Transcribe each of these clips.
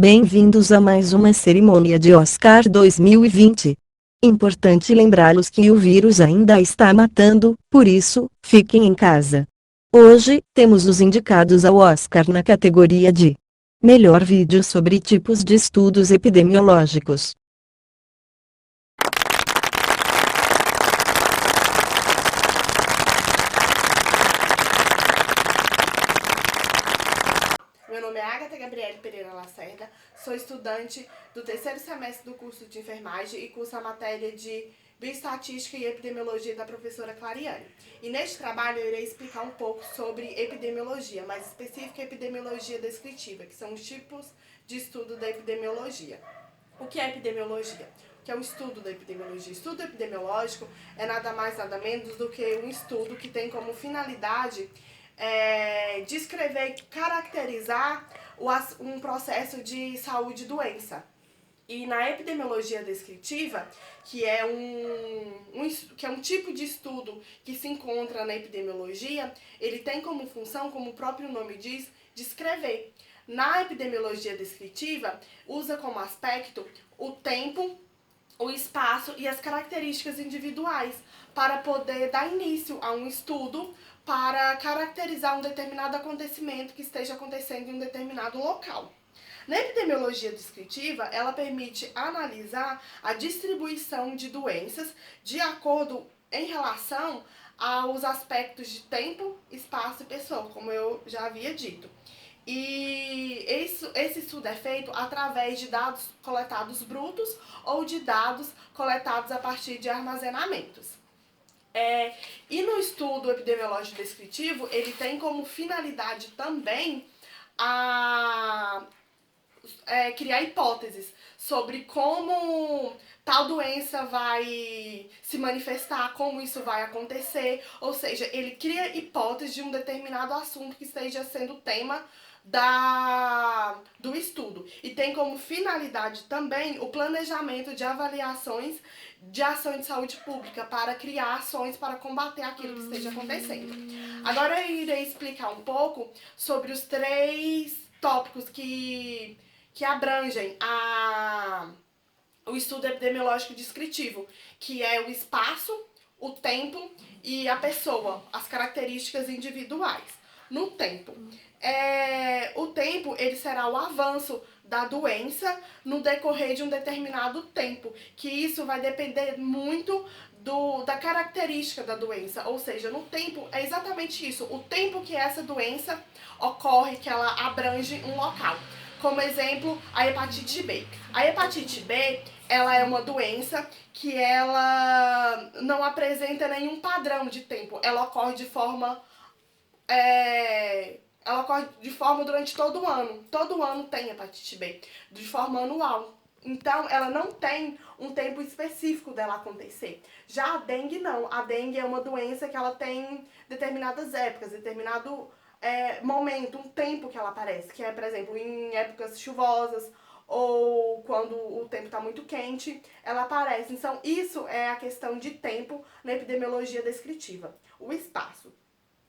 Bem-vindos a mais uma cerimônia de Oscar 2020. Importante lembrá-los que o vírus ainda está matando, por isso, fiquem em casa. Hoje, temos os indicados ao Oscar na categoria de Melhor Vídeo sobre Tipos de Estudos Epidemiológicos. Meu nome é Agatha Gabriele Pereira Lacerda, sou estudante do terceiro semestre do curso de enfermagem e curso a matéria de Bioestatística e Epidemiologia da professora Clariane. E neste trabalho eu irei explicar um pouco sobre epidemiologia, mais específica epidemiologia descritiva, que são os tipos de estudo da epidemiologia. O que é epidemiologia? O que é o estudo da epidemiologia? Estudo epidemiológico é nada mais nada menos do que um estudo que tem como finalidade descrever e caracterizar um processo de saúde e doença. E na epidemiologia descritiva, que é um tipo de estudo que se encontra na epidemiologia, ele tem como função, como o próprio nome diz, descrever. Na epidemiologia descritiva, usa como aspecto o tempo, o espaço e as características individuais para poder dar início a um estudo para caracterizar um determinado acontecimento que esteja acontecendo em um determinado local. Na epidemiologia descritiva, ela permite analisar a distribuição de doenças de acordo em relação aos aspectos de tempo, espaço e pessoa, como eu já havia dito. E esse estudo é feito através de dados coletados brutos ou de dados coletados a partir de armazenamentos. E no estudo epidemiológico descritivo, ele tem como finalidade também criar hipóteses sobre como tal doença vai se manifestar, como isso vai acontecer, ou seja, ele cria hipóteses de um determinado assunto que esteja sendo tema do estudo. E tem como finalidade também o planejamento de avaliações de ação de saúde pública para criar ações para combater aquilo que esteja acontecendo. Agora eu irei explicar um pouco sobre os 3 tópicos que abrangem o estudo epidemiológico descritivo, que é o espaço, o tempo e a pessoa, as características individuais. No tempo, o tempo ele será o avanço da doença no decorrer de um determinado tempo, que isso vai depender muito da característica da doença, ou seja, no tempo é exatamente isso, o tempo que essa doença ocorre, que ela abrange um local. Como exemplo, a hepatite B. A hepatite B, ela é uma doença que ela não apresenta nenhum padrão de tempo. Ela ocorre de forma durante todo o ano. Todo ano tem hepatite B, de forma anual. Então, ela não tem um tempo específico dela acontecer. Já a dengue, não. A dengue é uma doença que ela tem determinadas épocas, determinado momento, um tempo que ela aparece, que é, por exemplo, em épocas chuvosas ou quando o tempo está muito quente, ela aparece. Então, isso é a questão de tempo na epidemiologia descritiva. O espaço.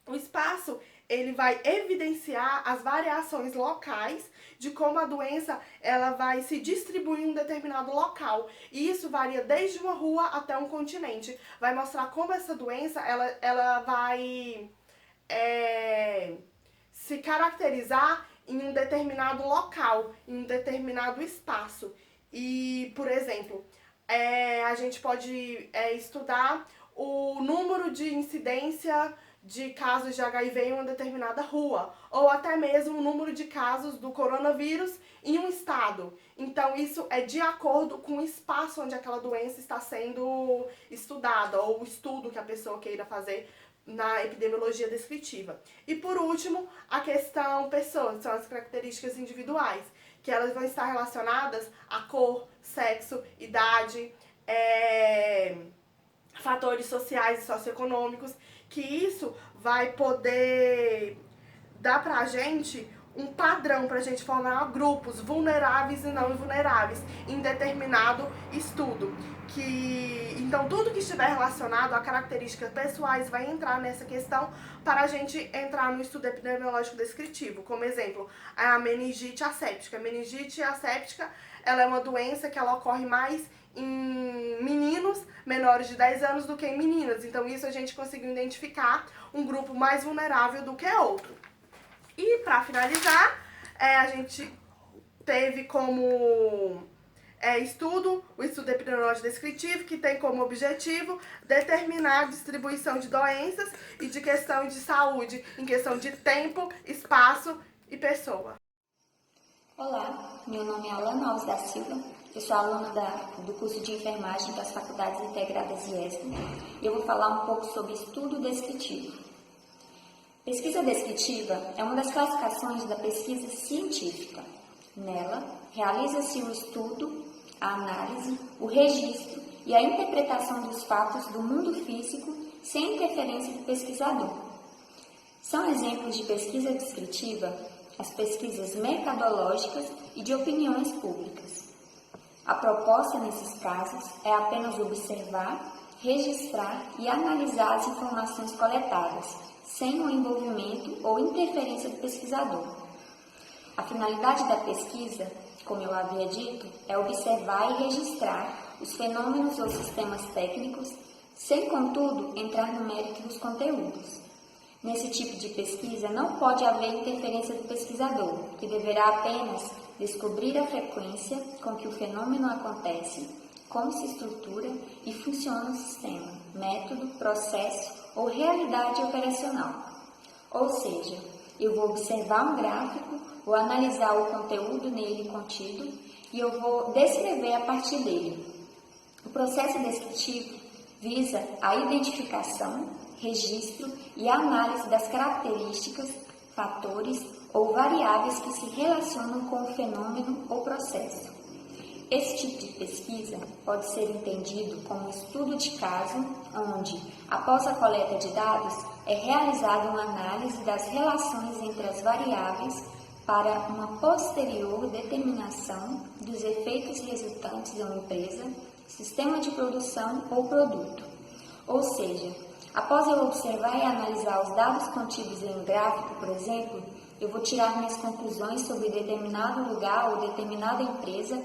O espaço, ele vai evidenciar as variações locais de como a doença ela vai se distribuir em um determinado local. E isso varia desde uma rua até um continente. Vai mostrar como essa doença ela vai se caracterizar em um determinado local, em um determinado espaço. E, por exemplo, a gente pode estudar o número de incidência de casos de HIV em uma determinada rua, ou até mesmo o número de casos do coronavírus em um estado. Então, isso é de acordo com o espaço onde aquela doença está sendo estudada, ou o estudo que a pessoa queira fazer na epidemiologia descritiva. E por último, a questão pessoas, são as características individuais, que elas vão estar relacionadas a cor, sexo, idade, fatores sociais e socioeconômicos, que isso vai poder dar pra gente um padrão para a gente formar grupos vulneráveis e não vulneráveis em determinado estudo. Então, tudo que estiver relacionado a características pessoais vai entrar nessa questão para a gente entrar no estudo epidemiológico descritivo. Como exemplo, a meningite asséptica. A meningite asséptica, ela é uma doença que ela ocorre mais em meninos menores de 10 anos do que em meninas. Então, isso a gente conseguiu identificar um grupo mais vulnerável do que outro. E, para finalizar, a gente teve como estudo o estudo epidemiológico descritivo, que tem como objetivo determinar a distribuição de doenças e de questão de saúde, em questão de tempo, espaço e pessoa. Olá, meu nome é Alana Alves da Silva, eu sou aluna do curso de enfermagem das Faculdades Integradas IESP e eu vou falar um pouco sobre estudo descritivo. Pesquisa descritiva é uma das classificações da pesquisa científica. Nela, realiza-se o estudo, a análise, o registro e a interpretação dos fatos do mundo físico sem interferência do pesquisador. São exemplos de pesquisa descritiva as pesquisas mercadológicas e de opiniões públicas. A proposta nesses casos é apenas observar, registrar e analisar as informações coletadas, sem o envolvimento ou interferência do pesquisador. A finalidade da pesquisa, como eu havia dito, é observar e registrar os fenômenos ou sistemas técnicos, sem, contudo, entrar no mérito dos conteúdos. Nesse tipo de pesquisa, não pode haver interferência do pesquisador, que deverá apenas descobrir a frequência com que o fenômeno acontece, como se estrutura e funciona o sistema, método, processo ou realidade operacional. Ou seja, eu vou observar um gráfico, vou analisar o conteúdo nele contido e eu vou descrever a partir dele. O processo descritivo visa a identificação, registro e análise das características, fatores ou variáveis que se relacionam com o fenômeno ou processo. Esse tipo de pesquisa pode ser entendido como estudo de caso, onde, após a coleta de dados, é realizada uma análise das relações entre as variáveis para uma posterior determinação dos efeitos resultantes em uma empresa, sistema de produção ou produto. Ou seja, após eu observar e analisar os dados contidos em um gráfico, por exemplo, eu vou tirar minhas conclusões sobre determinado lugar ou determinada empresa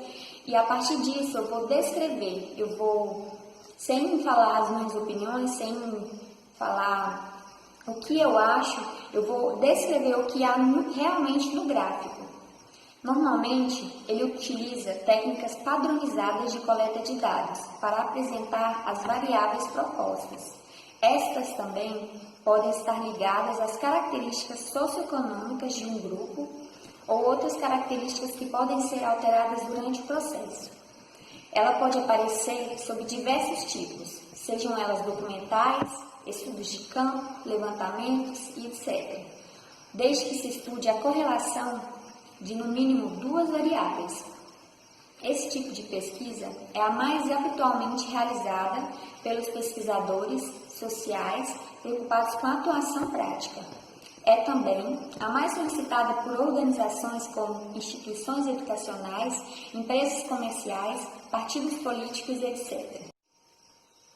e a partir disso eu vou descrever, eu vou, sem falar as minhas opiniões, sem falar o que eu acho, eu vou descrever o que há realmente no gráfico. Normalmente, ele utiliza técnicas padronizadas de coleta de dados para apresentar as variáveis propostas. Estas também podem estar ligadas às características socioeconômicas de um grupo ou outras características que podem ser alteradas durante o processo. Ela pode aparecer sob diversos tipos, sejam elas documentais, estudos de campo, levantamentos e etc., desde que se estude a correlação de no mínimo duas variáveis. Esse tipo de pesquisa é a mais habitualmente realizada pelos pesquisadores sociais preocupados com a atuação prática. É também a mais solicitada por organizações como instituições educacionais, empresas comerciais, partidos políticos, etc.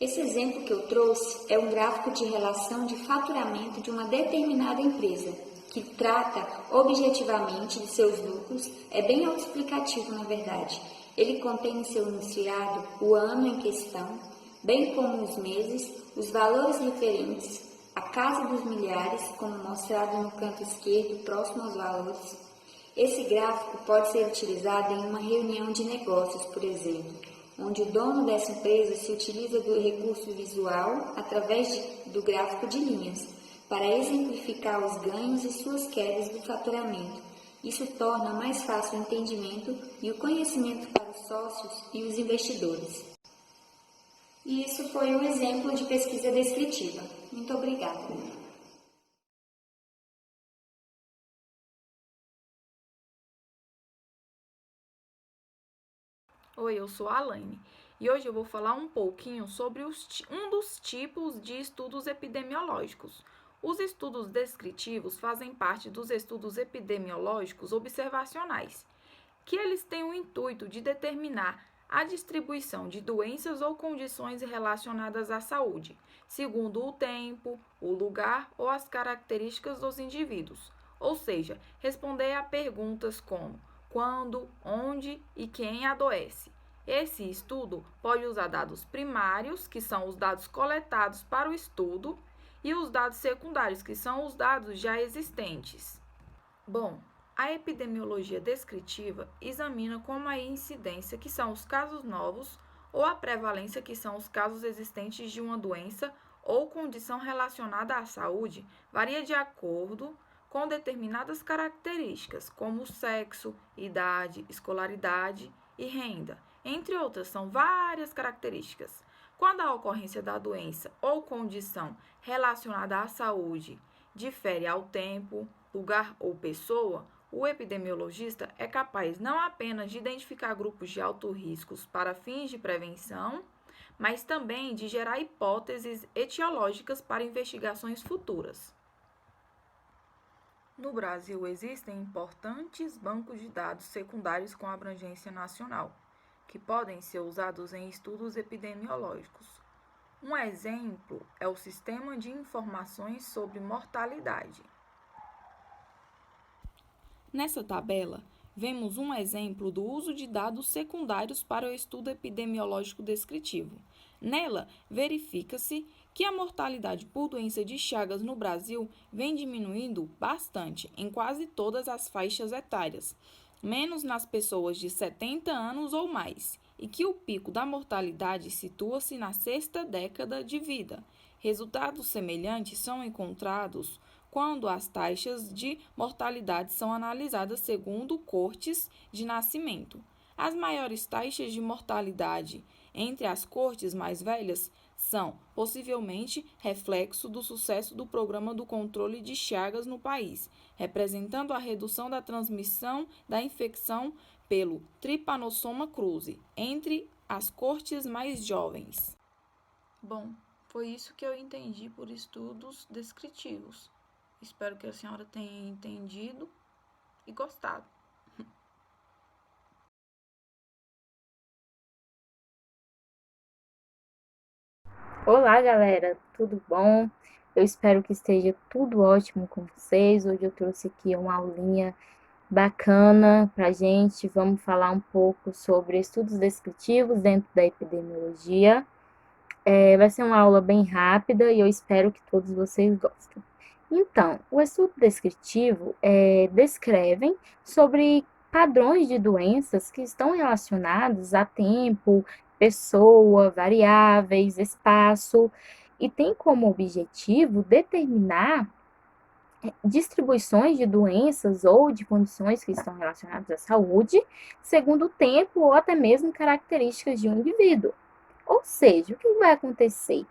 Esse exemplo que eu trouxe é um gráfico de relação de faturamento de uma determinada empresa, que trata objetivamente de seus lucros, é bem autoexplicativo na verdade. Ele contém em seu enunciado o ano em questão, bem como os meses, os valores referentes, a casa dos milhares, como mostrado no canto esquerdo, próximo aos valores. Esse gráfico pode ser utilizado em uma reunião de negócios, por exemplo, onde o dono dessa empresa se utiliza do recurso visual através do gráfico de linhas, para exemplificar os ganhos e suas quedas do faturamento. Isso torna mais fácil o entendimento e o conhecimento para os sócios e os investidores. E isso foi um exemplo de pesquisa descritiva. Muito obrigada. Oi, eu sou a Alaine e hoje eu vou falar um pouquinho sobre um dos tipos de estudos epidemiológicos, Os estudos descritivos fazem parte dos estudos epidemiológicos observacionais, que eles têm o intuito de determinar a distribuição de doenças ou condições relacionadas à saúde, segundo o tempo, o lugar ou as características dos indivíduos, ou seja, responder a perguntas como quando, onde e quem adoece. Esse estudo pode usar dados primários, que são os dados coletados para o estudo, e os dados secundários, que são os dados já existentes. Bom, a epidemiologia descritiva examina como a incidência, que são os casos novos, ou a prevalência, que são os casos existentes de uma doença ou condição relacionada à saúde, varia de acordo com determinadas características, como sexo, idade, escolaridade e renda. Entre outras, são várias características. Quando a ocorrência da doença ou condição relacionada à saúde difere ao tempo, lugar ou pessoa, o epidemiologista é capaz não apenas de identificar grupos de alto risco para fins de prevenção, mas também de gerar hipóteses etiológicas para investigações futuras. No Brasil, existem importantes bancos de dados secundários com abrangência nacional, que podem ser usados em estudos epidemiológicos. Um exemplo é o Sistema de Informações sobre Mortalidade. Nessa tabela, vemos um exemplo do uso de dados secundários para o estudo epidemiológico descritivo. Nela, verifica-se que a mortalidade por doença de Chagas no Brasil vem diminuindo bastante em quase todas as faixas etárias, menos nas pessoas de 70 anos ou mais, e que o pico da mortalidade situa-se na sexta década de vida. Resultados semelhantes são encontrados quando as taxas de mortalidade são analisadas segundo cortes de nascimento. As maiores taxas de mortalidade entre as cortes mais velhas são possivelmente reflexo do sucesso do Programa do Controle de Chagas no país, representando a redução da transmissão da infecção pelo Trypanosoma cruzi entre as cortes mais jovens. Bom, foi isso que eu entendi por estudos descritivos. Espero que a senhora tenha entendido e gostado. Olá, galera, tudo bom? Eu espero que esteja tudo ótimo com vocês. Hoje eu trouxe aqui uma aulinha bacana pra gente. Vamos falar um pouco sobre estudos descritivos dentro da epidemiologia. Vai ser uma aula bem rápida e eu espero que todos vocês gostem. Então, o estudo descritivo descrevem sobre padrões de doenças que estão relacionados a tempo, pessoa, variáveis, espaço, e tem como objetivo determinar distribuições de doenças ou de condições que estão relacionadas à saúde, segundo o tempo ou até mesmo características de um indivíduo. Ou seja, o que vai acontecer?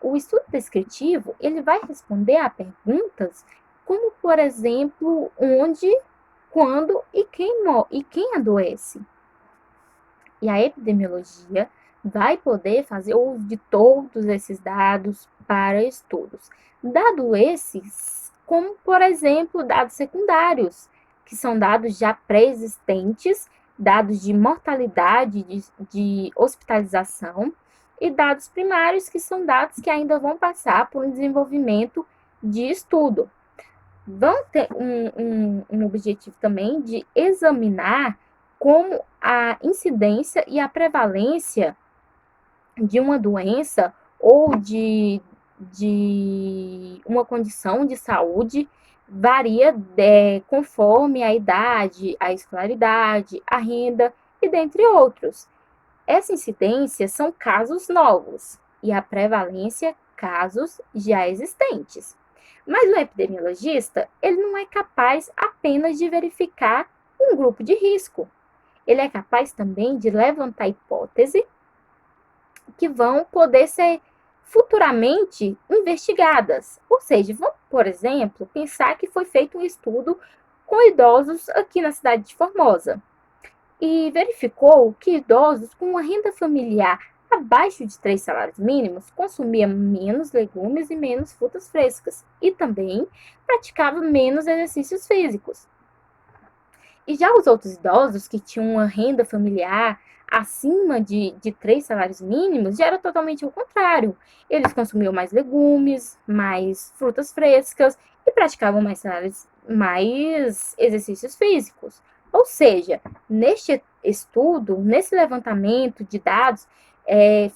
O estudo descritivo, ele vai responder a perguntas como, por exemplo, onde, quando e quem adoece. E a epidemiologia vai poder fazer uso de todos esses dados para estudos. Dado esses, como, por exemplo, dados secundários, que são dados já pré-existentes, dados de mortalidade, de hospitalização, e dados primários, que são dados que ainda vão passar por um desenvolvimento de estudo. Vão ter um objetivo também de examinar como a incidência e a prevalência de uma doença ou de uma condição de saúde varia conforme a idade, a escolaridade, a renda e dentre outros. Essa incidência são casos novos e a prevalência, casos já existentes. Mas o epidemiologista, ele não é capaz apenas de verificar um grupo de risco. Ele é capaz também de levantar hipóteses que vão poder ser futuramente investigadas. Ou seja, vamos, por exemplo, pensar que foi feito um estudo com idosos aqui na cidade de Formosa. E verificou que idosos com uma renda familiar abaixo de 3 salários mínimos consumia menos legumes e menos frutas frescas e também praticava menos exercícios físicos. E já os outros idosos que tinham uma renda familiar acima de 3 salários mínimos, já era totalmente o contrário. Eles consumiam mais legumes, mais frutas frescas e praticavam mais exercícios físicos. Ou seja, neste estudo, nesse levantamento de dados,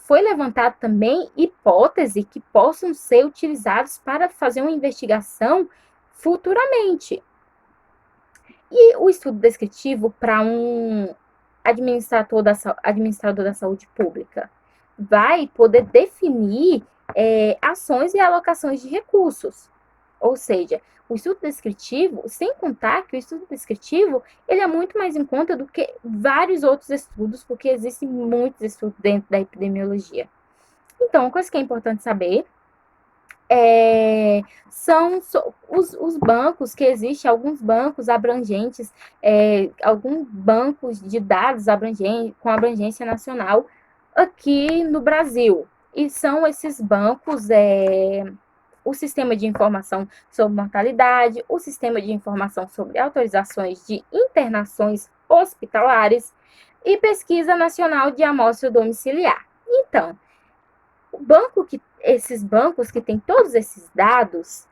foi levantado também hipóteses que possam ser utilizadas para fazer uma investigação futuramente. E o estudo descritivo para um administrador da saúde pública vai poder definir ações e alocações de recursos. Ou seja, o estudo descritivo, sem contar que o estudo descritivo ele é muito mais em conta do que vários outros estudos, porque existem muitos estudos dentro da epidemiologia. Então, uma coisa que é importante saber são os bancos que existem, alguns bancos abrangentes, alguns bancos de dados com abrangência nacional aqui no Brasil. E são esses bancos, o Sistema de Informação sobre Mortalidade, o Sistema de Informação sobre Autorizações de Internações Hospitalares e Pesquisa Nacional de Amostra Domiciliar. Então, esses bancos que têm todos esses dados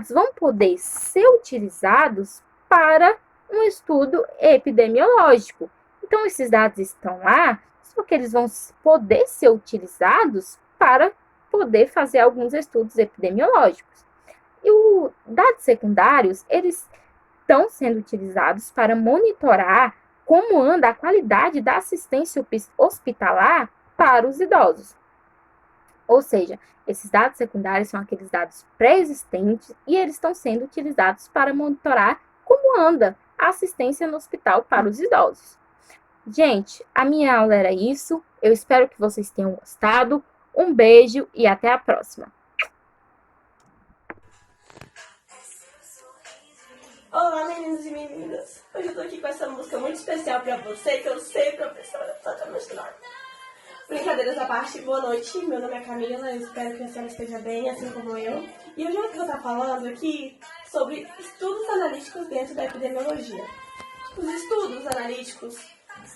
vão poder ser utilizados para um estudo epidemiológico. Então, esses dados estão lá, só que eles vão poder ser utilizados para poder fazer alguns estudos epidemiológicos. E os dados secundários, eles estão sendo utilizados para monitorar como anda a qualidade da assistência hospitalar para os idosos. Ou seja, esses dados secundários são aqueles dados pré-existentes e eles estão sendo utilizados para monitorar como anda a assistência no hospital para os idosos. Gente, a minha aula era isso. Eu espero que vocês tenham gostado. Um beijo e até a próxima. Olá, meninos e meninas. Hoje eu tô aqui com essa música muito especial pra você, que eu sei, professora, toda emocionada. Brincadeiras à parte, boa noite. Meu nome é Camila, eu espero que a senhora esteja bem, assim como eu. E hoje eu vou estar falando aqui sobre estudos analíticos dentro da epidemiologia. Os estudos analíticos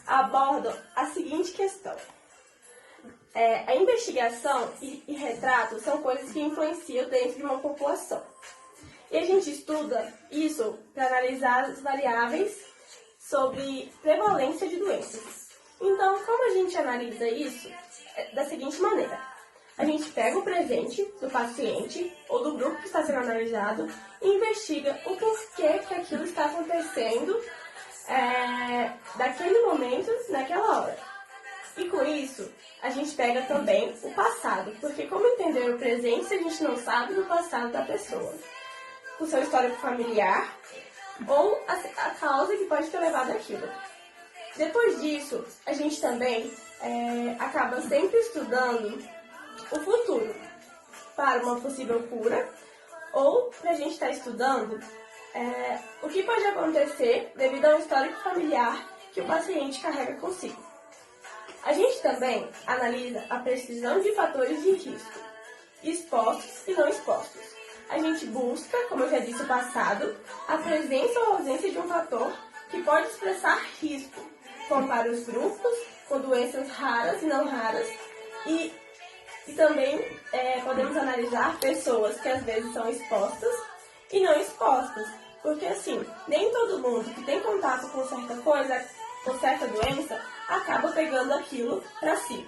abordam a seguinte questão. A investigação e retrato são coisas que influenciam dentro de uma população. E a gente estuda isso para analisar as variáveis sobre prevalência de doenças. Então, como a gente analisa isso? Da seguinte maneira. A gente pega o presente do paciente ou do grupo que está sendo analisado e investiga o porquê que aquilo está acontecendo daquele momento, naquela hora. E com isso, a gente pega também o passado, porque como entender o presente se a gente não sabe do passado da pessoa? O seu histórico familiar ou a causa que pode ter levado aquilo. Depois disso, a gente também acaba sempre estudando o futuro para uma possível cura ou para a gente estar estudando o que pode acontecer devido ao histórico familiar que o paciente carrega consigo. A gente também analisa a precisão de fatores de risco, expostos e não expostos. A gente busca, como eu já disse, o passado, a presença ou ausência de um fator que pode expressar risco, como para os grupos, com doenças raras e não raras, e também podemos analisar pessoas que às vezes são expostas e não expostas, porque assim, nem todo mundo que tem contato com certa coisa, com certa doença, acaba pegando aquilo para si.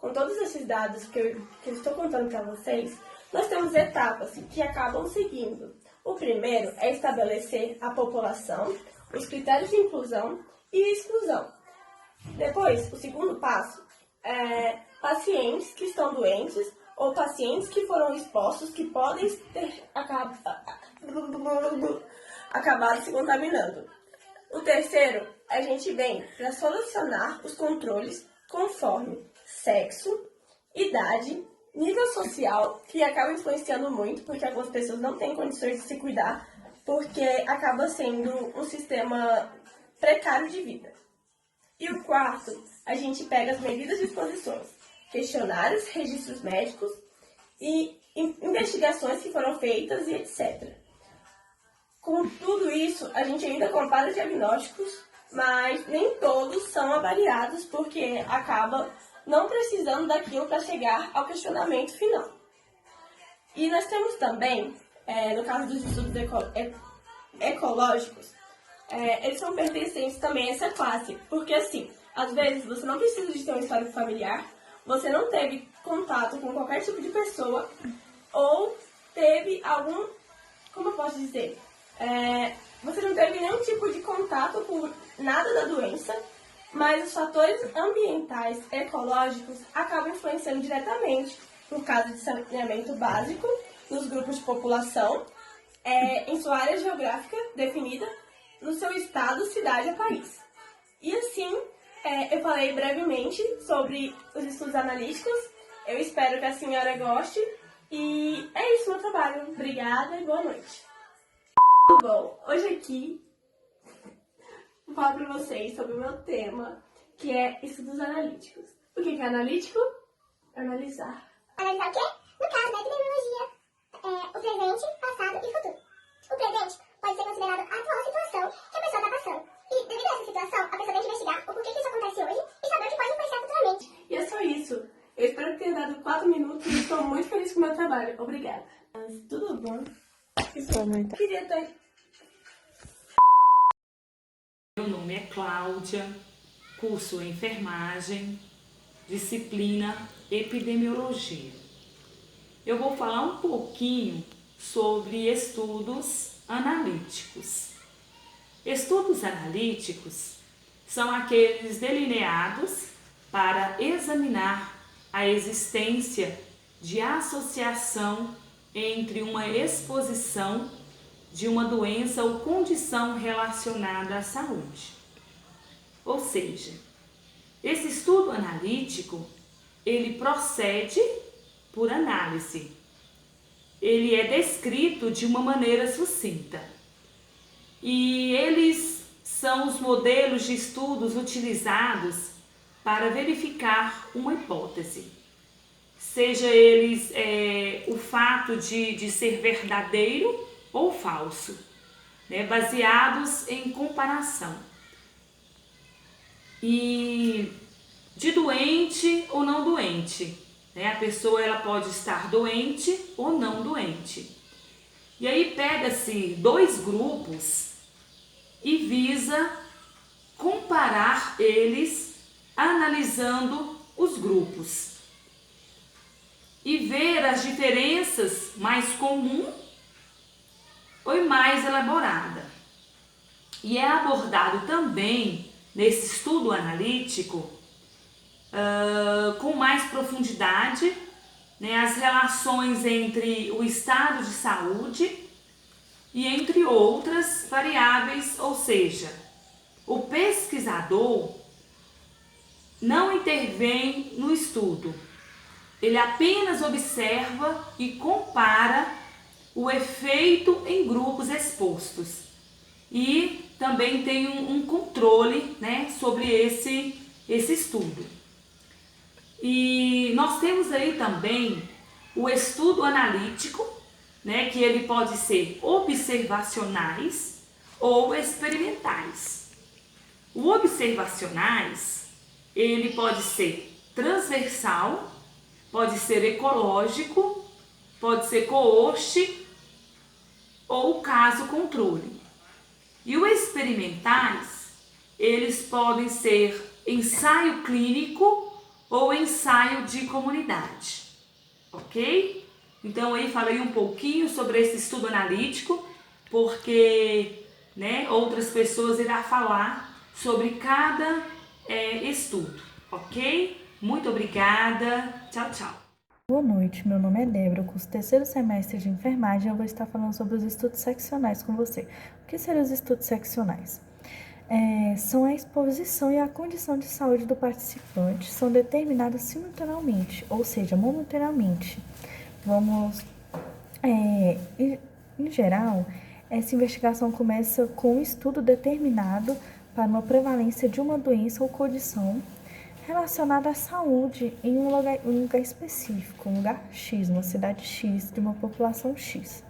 Com todos esses dados que eu estou contando para vocês, nós temos etapas que acabam seguindo. O primeiro é estabelecer a população, os critérios de inclusão e exclusão. Depois, o segundo passo é pacientes que estão doentes ou pacientes que foram expostos que podem ter acabado se contaminando. O terceiro, a gente vem para solucionar os controles conforme sexo, idade, nível social, que acaba influenciando muito, porque algumas pessoas não têm condições de se cuidar, porque acaba sendo um sistema precário de vida. E o quarto, a gente pega as medidas de exposições, questionários, registros médicos e investigações que foram feitas e etc. Com tudo isso, a gente ainda compara diagnósticos, mas nem todos são avaliados porque acaba não precisando daquilo para chegar ao questionamento final. E nós temos também, no caso dos estudos ecológicos, eles são pertencentes também a essa classe, porque assim, às vezes você não precisa de ter um histórico familiar, você não teve contato com qualquer tipo de pessoa, ou teve algum, como eu posso dizer, você não teve nenhum tipo de contato com nada da doença, mas os fatores ambientais ecológicos acabam influenciando diretamente por causa de saneamento básico nos grupos de população, em sua área geográfica definida, no seu estado, cidade ou país. E assim, eu falei brevemente sobre os estudos analíticos. Eu espero que a senhora goste. E é isso meu trabalho. Obrigada e boa noite. Tudo bom? Hoje aqui vou falar para vocês sobre o meu tema, que é estudos analíticos. O que é analítico? Analisar. Analisar o quê? No caso da epidemiologia, o presente, passado e futuro. O presente pode ser considerado a atual situação que a pessoa está passando. E, devido a essa situação, a pessoa tem que investigar o porquê que isso acontece hoje e saber o que pode influenciar futuramente. E é só isso. Eu espero que tenha dado 4 minutos e estou muito feliz com o meu trabalho. Obrigada. Mas, tudo bom? Queria ter... Meu nome é Cláudia, curso enfermagem, disciplina epidemiologia. Eu vou falar um pouquinho sobre estudos analíticos. Estudos analíticos são aqueles delineados para examinar a existência de associação entre uma exposição de uma doença ou condição relacionada à saúde. Ou seja, esse estudo analítico, ele procede por análise. Ele é descrito de uma maneira sucinta. E eles são os modelos de estudos utilizados para verificar uma hipótese. Seja eles o fato de ser verdadeiro ou falso, né, baseados em comparação. E de doente ou não doente, né? A pessoa ela pode estar doente ou não doente. E aí pega-se 2 grupos e visa comparar eles analisando os grupos e ver as diferenças mais comuns ou mais elaborada. E é abordado também nesse estudo analítico com mais profundidade, né, as relações entre o estado de saúde e entre outras variáveis, ou seja, o pesquisador não intervém no estudo, ele apenas observa e compara o efeito em grupos expostos e também tem um controle, né, sobre esse estudo. E nós temos aí também o estudo analítico, né, que ele pode ser observacionais ou experimentais. O observacionais, ele pode ser transversal, pode ser ecológico, pode ser coorte ou caso controle. E os experimentais, eles podem ser ensaio clínico ou ensaio de comunidade, ok? Então aí falei um pouquinho sobre esse estudo analítico, porque, né, outras pessoas irão falar sobre cada estudo, ok? Muito obrigada, tchau, tchau. Boa noite, meu nome é Débora, eu curso 3º semestre de enfermagem e eu vou estar falando sobre os estudos seccionais com você. O que seriam os estudos seccionais? São a exposição e a condição de saúde do participante, são determinadas simultaneamente, ou seja, momentaneamente. Em geral, essa investigação começa com um estudo determinado para uma prevalência de uma doença ou condição relacionada à saúde em um lugar específico, um lugar X, uma cidade X, de uma população X.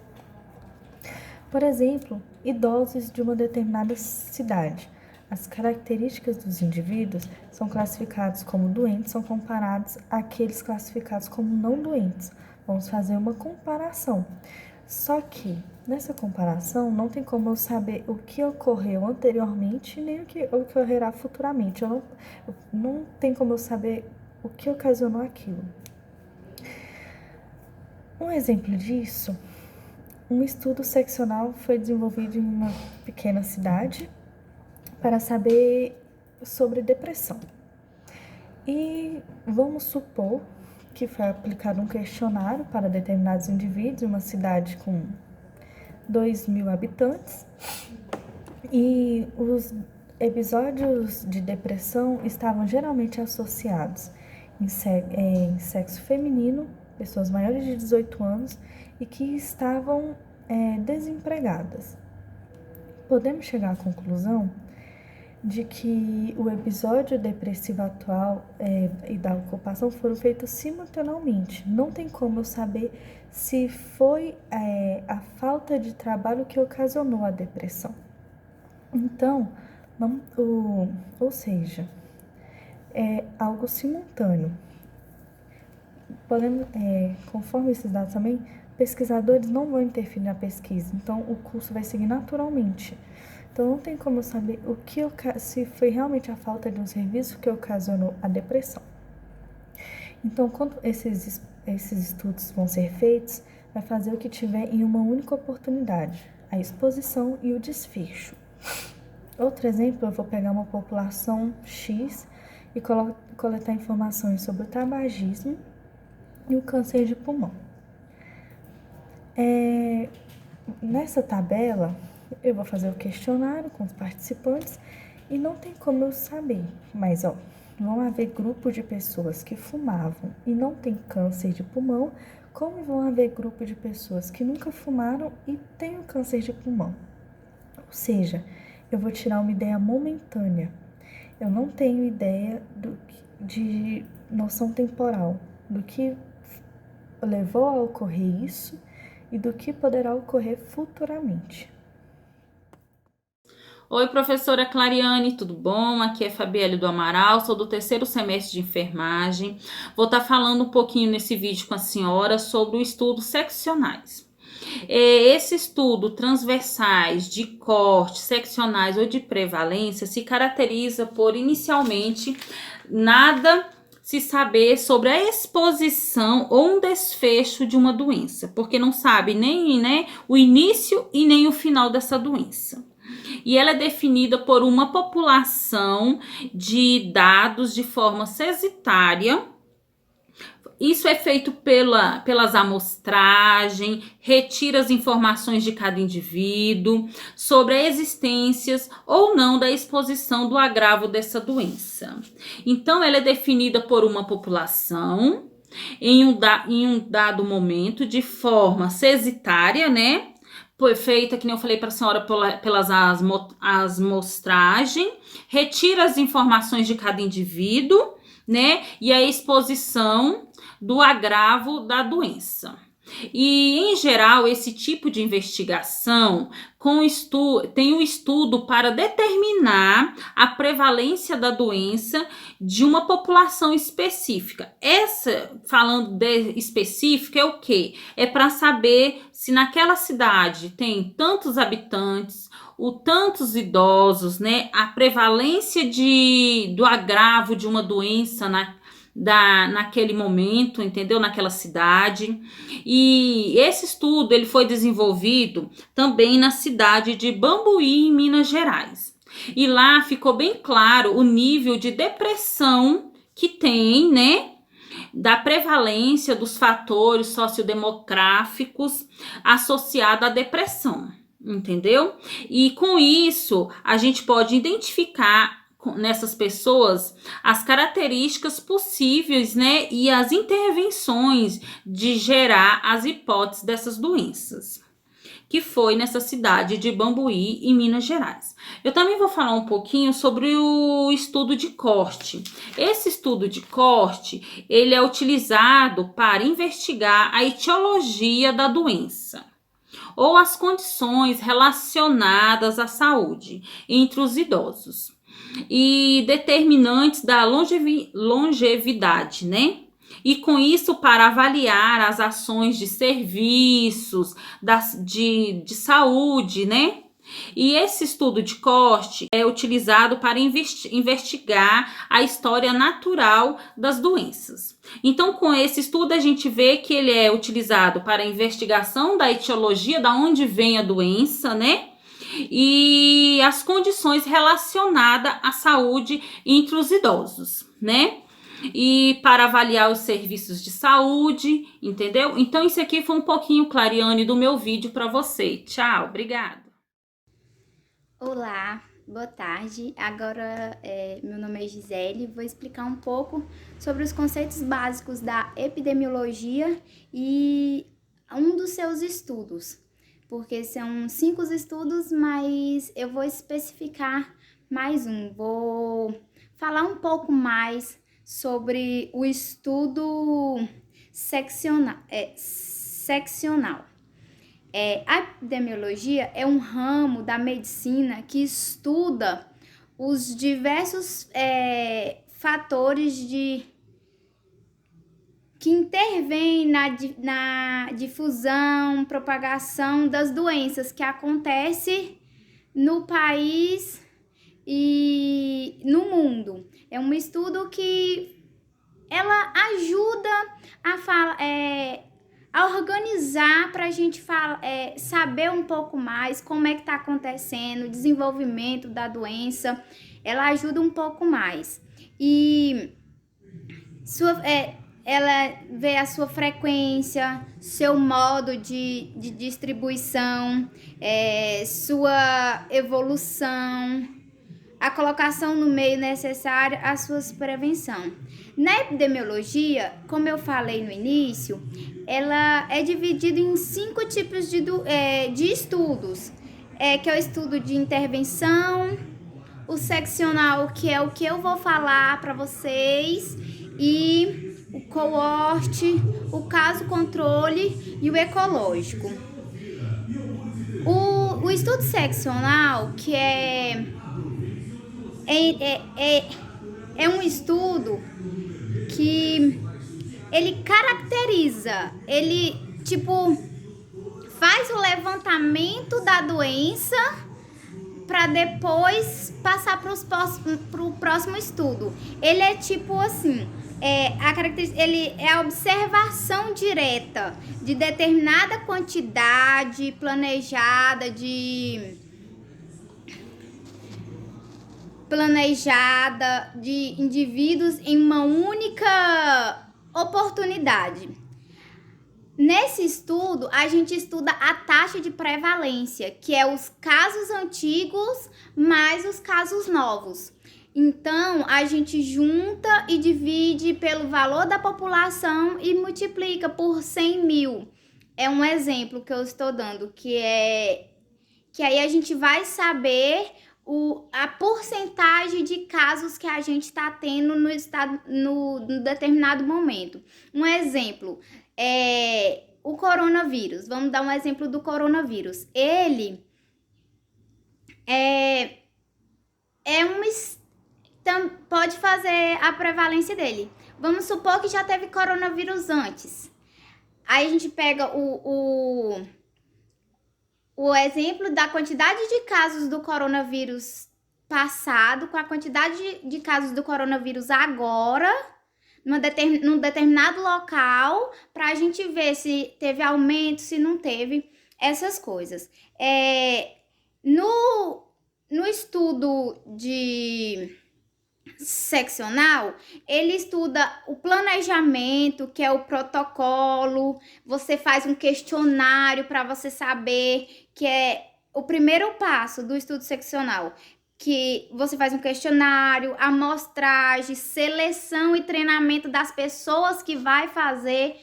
Por exemplo, idosos de uma determinada cidade. As características dos indivíduos são classificados como doentes, são comparados àqueles classificados como não doentes. Vamos fazer uma comparação. Só que, nessa comparação, não tem como eu saber o que ocorreu anteriormente, nem o que ocorrerá futuramente. Não tem como eu saber o que ocasionou aquilo. Um exemplo disso, um estudo seccional foi desenvolvido em uma pequena cidade para saber sobre depressão. E vamos supor que foi aplicado um questionário para determinados indivíduos em uma cidade com 2.000 habitantes, e os episódios de depressão estavam geralmente associados em sexo feminino, pessoas maiores de 18 anos e que estavam desempregadas. Podemos chegar à conclusão de que o episódio depressivo atual e da ocupação foram feitos simultaneamente. Não tem como eu saber se foi a falta de trabalho que ocasionou a depressão. Então, ou seja, é algo simultâneo. Conforme esses dados também, pesquisadores não vão interferir na pesquisa, então o curso vai seguir naturalmente. Então, não tem como eu saber se foi realmente a falta de um serviço que ocasionou a depressão. Então, quando esses estudos vão ser feitos, vai fazer o que tiver em uma única oportunidade, a exposição e o desfecho. Outro exemplo, eu vou pegar uma população X e coletar informações sobre o tabagismo e o câncer de pulmão. Nessa tabela, eu vou fazer o questionário com os participantes e não tem como eu saber, mas vão haver grupos de pessoas que fumavam e não têm câncer de pulmão, como vão haver grupos de pessoas que nunca fumaram e têm o câncer de pulmão. Ou seja, eu vou tirar uma ideia momentânea. Eu não tenho ideia de noção temporal, do que levou a ocorrer isso e do que poderá ocorrer futuramente. Oi, professora Clariane, tudo bom? Aqui é Fabielle do Amaral, sou do 3º semestre de enfermagem. Vou estar falando um pouquinho nesse vídeo com a senhora sobre o estudo seccionais. Esse estudo transversais de corte, seccionais ou de prevalência se caracteriza por, inicialmente, nada se saber sobre a exposição ou um desfecho de uma doença, porque não sabe nem o início e nem o final dessa doença. E ela é definida por uma população de dados de forma censitária. Isso é feito pelas amostragens, retira as informações de cada indivíduo sobre a existência ou não da exposição do agravo dessa doença. Então, ela é definida por uma população em um dado momento de forma censitária, né? Foi feita, que nem eu falei para a senhora, pelas amostragens, retira as informações de cada indivíduo, né? E a exposição do agravo da doença. E, em geral, esse tipo de investigação tem um estudo para determinar a prevalência da doença de uma população específica. Falando de específica, é o quê? É para saber se naquela cidade tem tantos habitantes, tantos idosos, né? A prevalência do agravo de uma doença naquele momento, entendeu? Naquela cidade. E esse estudo ele foi desenvolvido também na cidade de Bambuí, em Minas Gerais. E lá ficou bem claro o nível de depressão que tem, né? Da prevalência dos fatores sociodemográficos associados à depressão, entendeu? E com isso, a gente pode identificar nessas pessoas as características possíveis, né, e as intervenções de gerar as hipóteses dessas doenças. que foi nessa cidade de Bambuí, em Minas Gerais. Eu também vou falar um pouquinho sobre o estudo de corte. Esse estudo de corte, ele é utilizado para investigar a etiologia da doença ou as condições relacionadas à saúde entre os idosos e determinantes da longevidade, né? E com isso para avaliar as ações de serviços de saúde, né? E esse estudo de corte é utilizado para investigar a história natural das doenças. Então, com esse estudo, a gente vê que ele é utilizado para a investigação da etiologia, da onde vem a doença, né? E as condições relacionadas à saúde entre os idosos, né? E para avaliar os serviços de saúde, entendeu? Então, isso aqui foi um pouquinho, Clariane, do meu vídeo para você. Tchau, obrigada. Olá, boa tarde. Agora, meu nome é Gisele. Vou explicar um pouco sobre os conceitos básicos da epidemiologia e um dos seus estudos, porque são 5 estudos, mas eu vou especificar mais um. Vou falar um pouco mais sobre o estudo seccional. A epidemiologia é um ramo da medicina que estuda os diversos fatores que intervêm na difusão, propagação das doenças que acontecem no país e no mundo. É um estudo que ela ajuda a organizar para a gente saber um pouco mais como é que está acontecendo, o desenvolvimento da doença. Ela ajuda um pouco mais. E ela vê a sua frequência, seu modo de distribuição, sua evolução, a colocação no meio necessário, a sua prevenção. Na epidemiologia, como eu falei no início, ela é dividida em 5 tipos de estudos, que é o estudo de intervenção, o seccional, que é o que eu vou falar para vocês, e o coorte, o caso controle e o ecológico. O estudo seccional, que é um estudo que ele caracteriza, ele faz o levantamento da doença para depois passar para o próximo estudo. Ele é ele é a observação direta de determinada quantidade planejada de indivíduos em uma única oportunidade. Nesse estudo, a gente estuda a taxa de prevalência, que é os casos antigos mais os casos novos. Então, a gente junta e divide pelo valor da população e multiplica por 100 mil. É um exemplo que eu estou dando, que aí a gente vai saber a porcentagem de casos que a gente está tendo no determinado momento. Um exemplo o coronavírus. Vamos dar um exemplo do coronavírus. Ele pode fazer a prevalência dele. Vamos supor que já teve coronavírus antes. Aí a gente pega o exemplo da quantidade de casos do coronavírus passado com a quantidade de casos do coronavírus agora, num determinado local, para a gente ver se teve aumento, se não teve, essas coisas. No estudo seccional, ele estuda o planejamento, que é o protocolo. Você faz um questionário para você saber, que é o primeiro passo do estudo seccional, que você faz um questionário, amostragem, seleção e treinamento das pessoas que vai fazer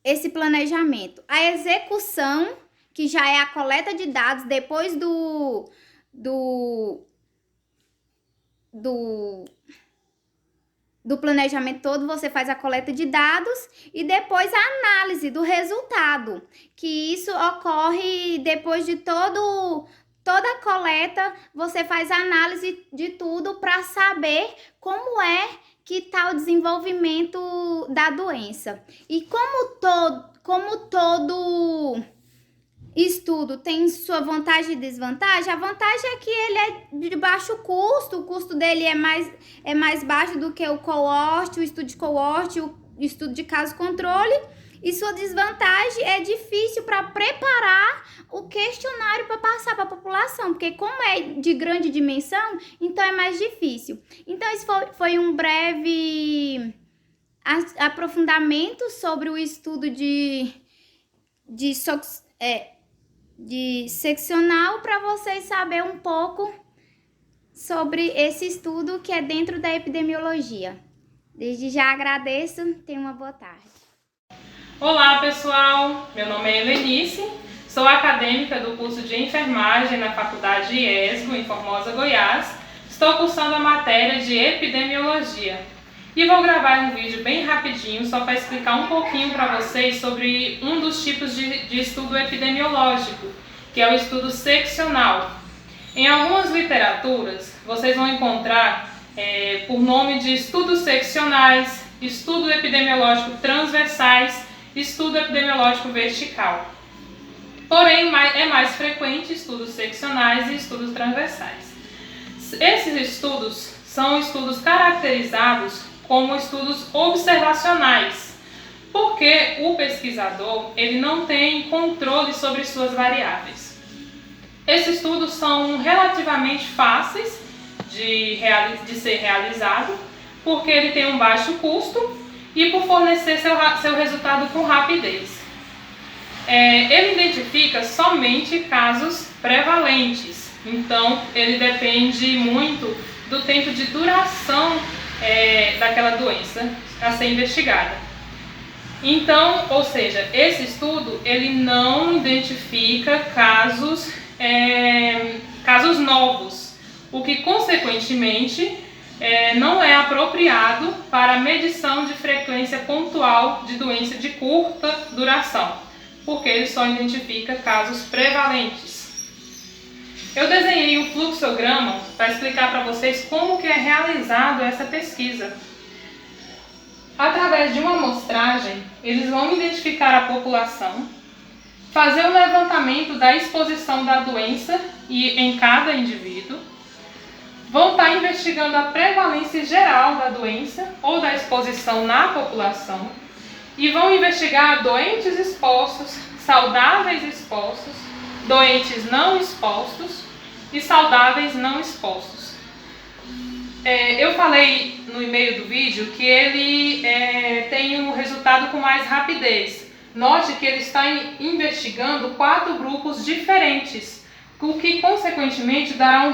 esse planejamento? A execução, que já é a coleta de dados depois do planejamento todo, você faz a coleta de dados e depois a análise do resultado, que isso ocorre depois de toda a coleta, você faz a análise de tudo para saber como é que está o desenvolvimento da doença. E como todo estudo tem sua vantagem e desvantagem, a vantagem é que ele é de baixo custo, o custo dele é mais baixo do que o cohort, o estudo de cohort, o estudo de caso controle, e sua desvantagem é difícil para preparar o questionário para passar para a população, porque como é de grande dimensão, então é mais difícil. Então esse foi um breve aprofundamento sobre o estudo de seccional, para vocês saberem um pouco sobre esse estudo que é dentro da epidemiologia. Desde já agradeço, tenha uma boa tarde. Olá pessoal, meu nome é Helenice, sou acadêmica do curso de enfermagem na Faculdade IESGO, em Formosa, Goiás. Estou cursando a matéria de epidemiologia e vou gravar um vídeo bem rapidinho só para explicar um pouquinho para vocês sobre um dos tipos de estudo epidemiológico, que é o estudo seccional. Em algumas literaturas vocês vão encontrar por nome de estudos seccionais, estudo epidemiológico transversais, estudo epidemiológico vertical. Porém, é mais frequente estudos seccionais e estudos transversais. Esses estudos são estudos caracterizados como estudos observacionais, porque o pesquisador ele não tem controle sobre suas variáveis. Esses estudos são relativamente fáceis de ser realizado, porque ele tem um baixo custo e por fornecer seu resultado com rapidez. Ele identifica somente casos prevalentes, então ele depende muito do tempo de duração daquela doença a ser investigada. Então, ou seja, esse estudo ele não identifica casos novos, o que consequentemente não é apropriado para medição de frequência pontual de doença de curta duração, porque ele só identifica casos prevalentes. Eu desenhei um fluxograma para explicar para vocês como que é realizado essa pesquisa. Através de uma amostragem, eles vão identificar a população, fazer o levantamento da exposição da doença em cada indivíduo, vão estar investigando a prevalência geral da doença ou da exposição na população e vão investigar doentes expostos, saudáveis expostos, doentes não expostos e saudáveis não expostos. Eu falei no e-mail do vídeo que ele tem um resultado com mais rapidez. Note que ele está investigando 4 grupos diferentes, o que consequentemente dará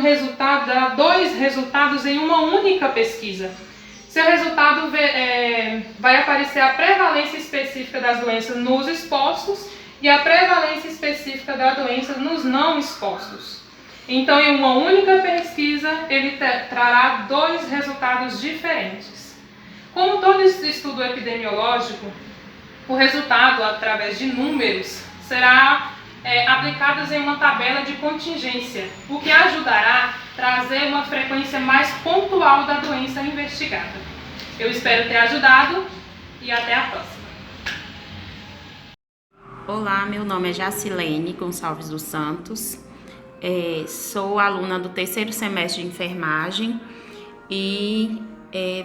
dois resultados em uma única pesquisa. Seu resultado vai aparecer a prevalência específica das doenças nos expostos e a prevalência específica da doença nos não expostos. Então, em uma única pesquisa, ele trará 2 resultados diferentes. Como todo estudo epidemiológico, o resultado, através de números, será aplicados em uma tabela de contingência, o que ajudará a trazer uma frequência mais pontual da doença investigada. Eu espero ter ajudado e até a próxima. Olá, meu nome é Jacilene Gonçalves dos Santos, sou aluna do 3º semestre de enfermagem e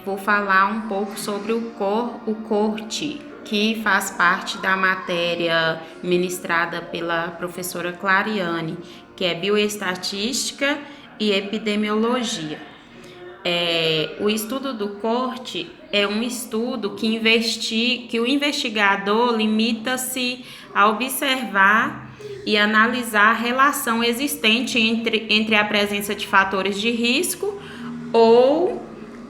vou falar um pouco sobre o CORT, que faz parte da matéria ministrada pela professora Clariane, que é Bioestatística e Epidemiologia. O estudo do CORT é um estudo que o investigador limita-se a observar e analisar a relação existente entre a presença de fatores de risco ou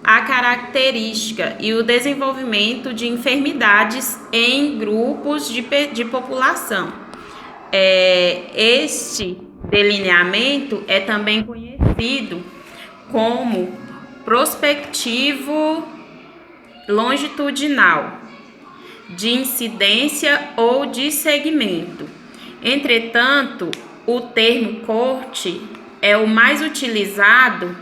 a característica e o desenvolvimento de enfermidades em grupos de população. Este delineamento é também conhecido como prospectivo longitudinal, de incidência ou de segmento. Entretanto, o termo corte é o mais utilizado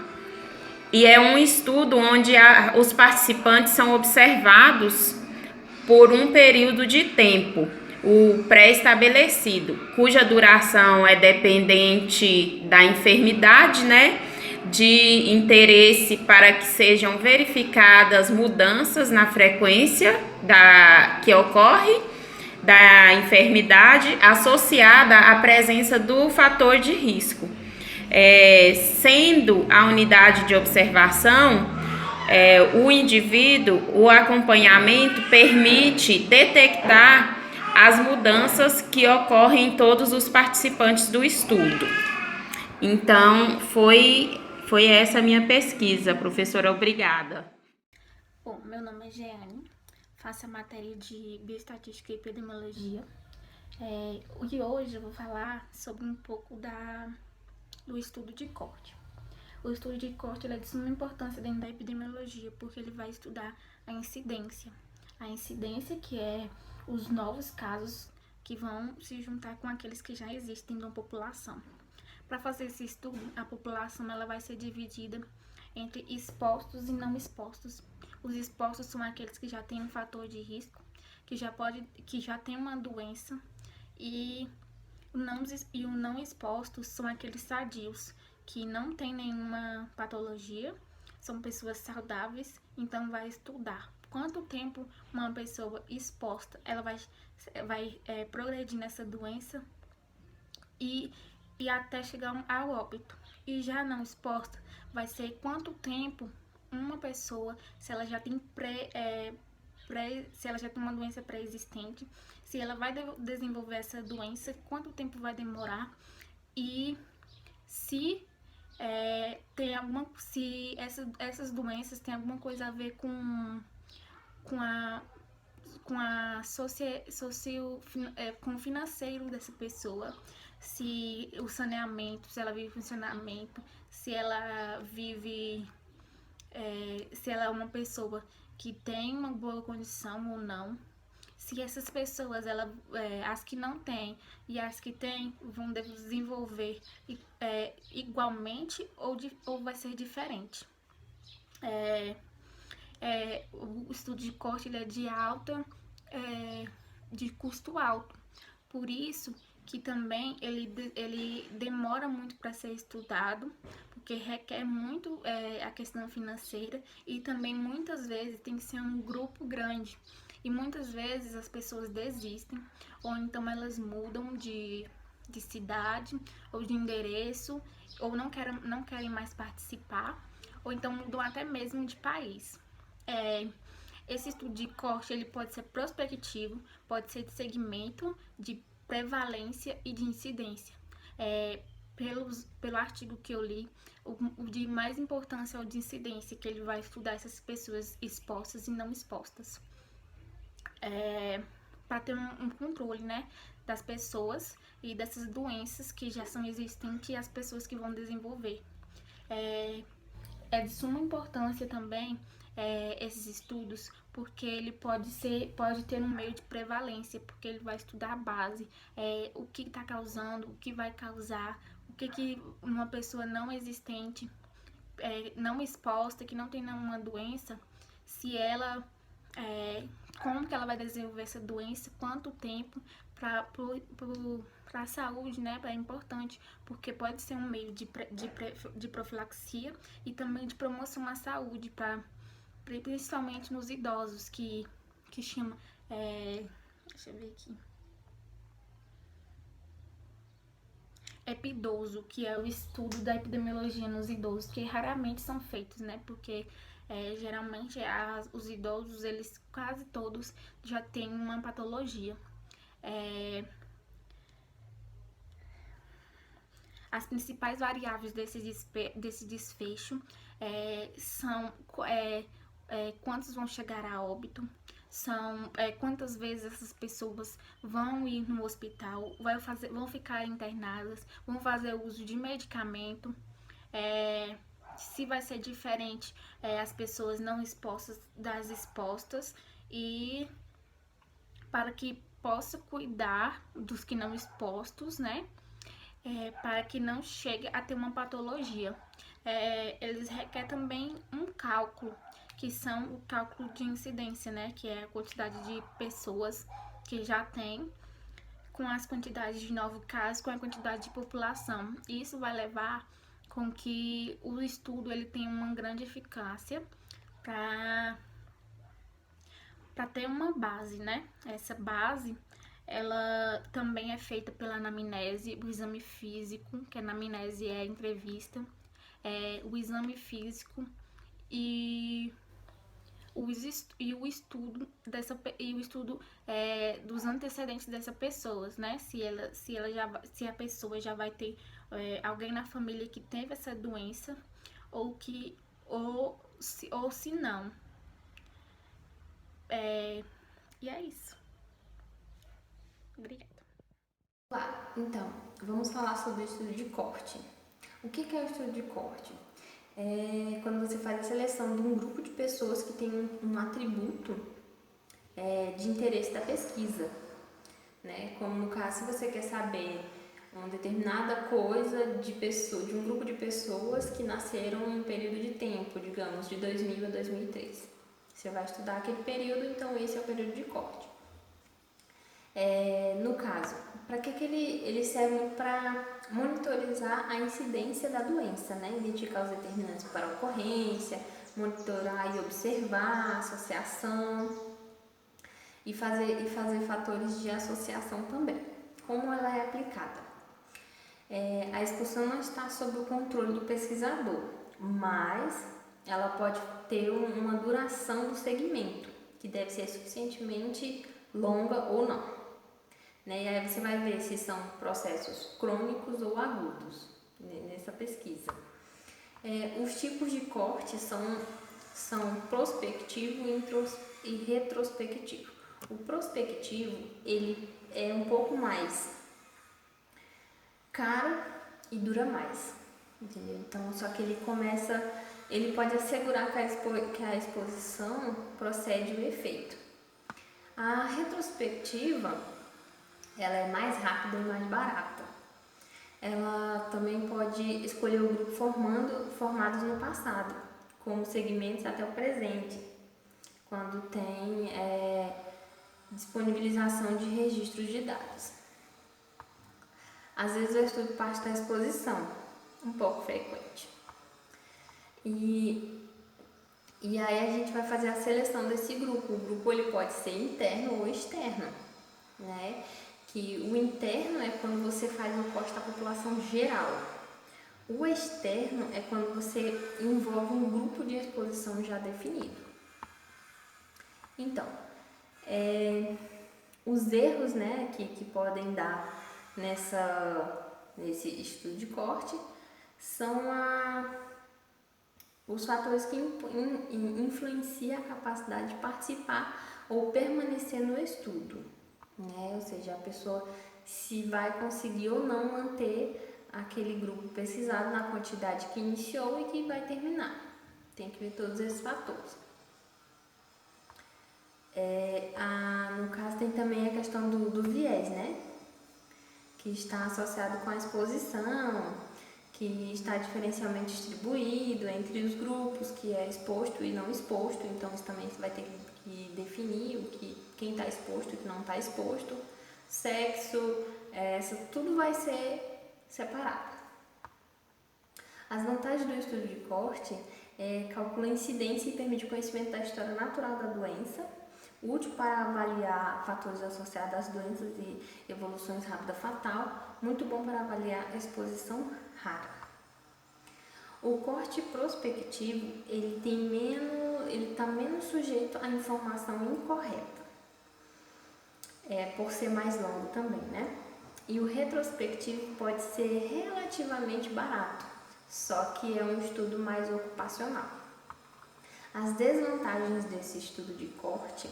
e é um estudo onde os participantes são observados por um período de tempo, o pré-estabelecido, cuja duração é dependente da enfermidade, né? De interesse para que sejam verificadas mudanças na frequência que ocorre da enfermidade associada à presença do fator de risco. Sendo a unidade de observação, o indivíduo, o acompanhamento permite detectar as mudanças que ocorrem em todos os participantes do estudo. Então, foi essa a minha pesquisa, professora, obrigada. Bom, meu nome é Jeane, faço a matéria de Bioestatística e Epidemiologia. E hoje eu vou falar sobre um pouco do estudo de corte. O estudo de corte é de suma importância dentro da epidemiologia, porque ele vai estudar a incidência. A incidência, que é os novos casos que vão se juntar com aqueles que já existem na população. Para fazer esse estudo, a população ela vai ser dividida entre expostos e não expostos. Os expostos são aqueles que já têm um fator de risco, que já tem uma doença, e o não exposto são aqueles sadios, que não tem nenhuma patologia, são pessoas saudáveis, então vai estudar quanto tempo uma pessoa exposta ela vai progredir nessa doença e até chegar ao óbito. E já não exposta, vai ser quanto tempo uma pessoa, se ela já tem se ela já tem uma doença pré-existente, se ela vai desenvolver essa doença, quanto tempo vai demorar, e se se essas doenças têm alguma coisa a ver com o financeiro dessa pessoa, se o saneamento, se ela vive funcionamento, se ela vive, se ela é uma pessoa que tem uma boa condição ou não, se essas pessoas, as que não têm e as que têm, vão desenvolver igualmente ou vai ser diferente. O estudo de corte ele é de custo alto, por isso que também ele demora muito para ser estudado, porque requer muito a questão financeira, e também muitas vezes tem que ser um grupo grande, e muitas vezes as pessoas desistem, ou então elas mudam de cidade ou de endereço, ou não querem mais participar, ou então mudam até mesmo de país. Esse estudo de corte ele pode ser prospectivo, pode ser de segmento, de prevalência e de incidência. Pelo artigo que eu li, o de mais importância é o de incidência, que ele vai estudar essas pessoas expostas e não expostas, para ter um controle, né, das pessoas e dessas doenças que já são existentes e as pessoas que vão desenvolver. É de suma importância também esses estudos, porque ele pode ter um meio de prevalência, porque ele vai estudar a base, o que está causando, o que vai causar, o que uma pessoa não existente, não exposta, que não tem nenhuma doença, se ela, como que ela vai desenvolver essa doença, quanto tempo, para a saúde, né, é importante, porque pode ser um meio de profilaxia e também de promoção à saúde, principalmente nos idosos, que chama, deixa eu ver aqui, epidoso, que é o estudo da epidemiologia nos idosos, que raramente são feitos, né, porque geralmente os idosos, eles quase todos já têm uma patologia. As principais variáveis desse desfecho são quantos vão chegar a óbito, são quantas vezes essas pessoas vão ir no hospital, vão ficar internadas, vão fazer uso de medicamento, se vai ser diferente as pessoas não expostas das expostas, e para que possa cuidar dos que não expostos, né? Para que não chegue a ter uma patologia. Eles requerem também um cálculo, que são o cálculo de incidência, né? Que é a quantidade de pessoas que já tem, com as quantidades de novos casos, com a quantidade de população. Isso vai levar com que o estudo ele tenha uma grande eficácia para ter uma base, né? Essa base, ela também é feita pela anamnese, o exame físico, que a anamnese é a entrevista, o exame físico e o estudo dos antecedentes dessa pessoa, né? Se a pessoa já vai ter alguém na família que teve essa doença ou se não. E é isso. Obrigada. Olá, então, vamos falar sobre o estudo de corte. O que é o estudo de corte? É quando você faz a seleção de um grupo de pessoas que tem um atributo de interesse da pesquisa, né? Como no caso, se você quer saber uma determinada coisa de um grupo de pessoas que nasceram em um período de tempo, digamos, de 2000 a 2003. Você vai estudar aquele período, então esse é o período de corte. No caso, para que eles servem? Para monitorizar a incidência da doença, né? Identificar os determinantes para a ocorrência, monitorar e observar a associação e fazer fatores de associação também. Como ela é aplicada? A expulsão não está sob o controle do pesquisador, mas ela pode ter uma duração do segmento, que deve ser suficientemente longa ou não. E aí você vai ver se são processos crônicos ou agudos nessa pesquisa. Os tipos de corte são prospectivo e retrospectivo. O prospectivo, ele é um pouco mais caro e dura mais, entendeu? Então, só que ele pode assegurar que a exposição procede o efeito. A retrospectiva, ela é mais rápida e mais barata. Ela também pode escolher o grupo formados no passado, como segmentos até o presente, quando tem disponibilização de registros de dados. Às vezes o estudo parte da exposição, um pouco frequente. E aí a gente vai fazer a seleção desse grupo. O grupo ele pode ser interno ou externo, né? Que o interno é quando você faz um corte da população geral. O externo é quando você envolve um grupo de exposição já definido. Então, os erros, né, que podem dar nesse estudo de corte são os fatores que influenciam a capacidade de participar ou permanecer no estudo, né? Ou seja, a pessoa se vai conseguir ou não manter aquele grupo pesquisado na quantidade que iniciou e que vai terminar. Tem que ver todos esses fatores. No caso, tem também a questão do viés, né? Que está associado com a exposição, que está diferencialmente distribuído entre os grupos, que é exposto e não exposto. Então, isso também você vai ter que definir quem está exposto e quem não está exposto. Sexo, tudo vai ser separado. As vantagens do estudo de corte calcula a incidência e permite o conhecimento da história natural da doença, útil para avaliar fatores associados às doenças e evoluções rápidas fatal, muito bom para avaliar a exposição rara. O corte prospectivo, ele está menos sujeito à informação incorreta, por ser mais longo também, né? E o retrospectivo pode ser relativamente barato, só que é um estudo mais ocupacional. As desvantagens desse estudo de corte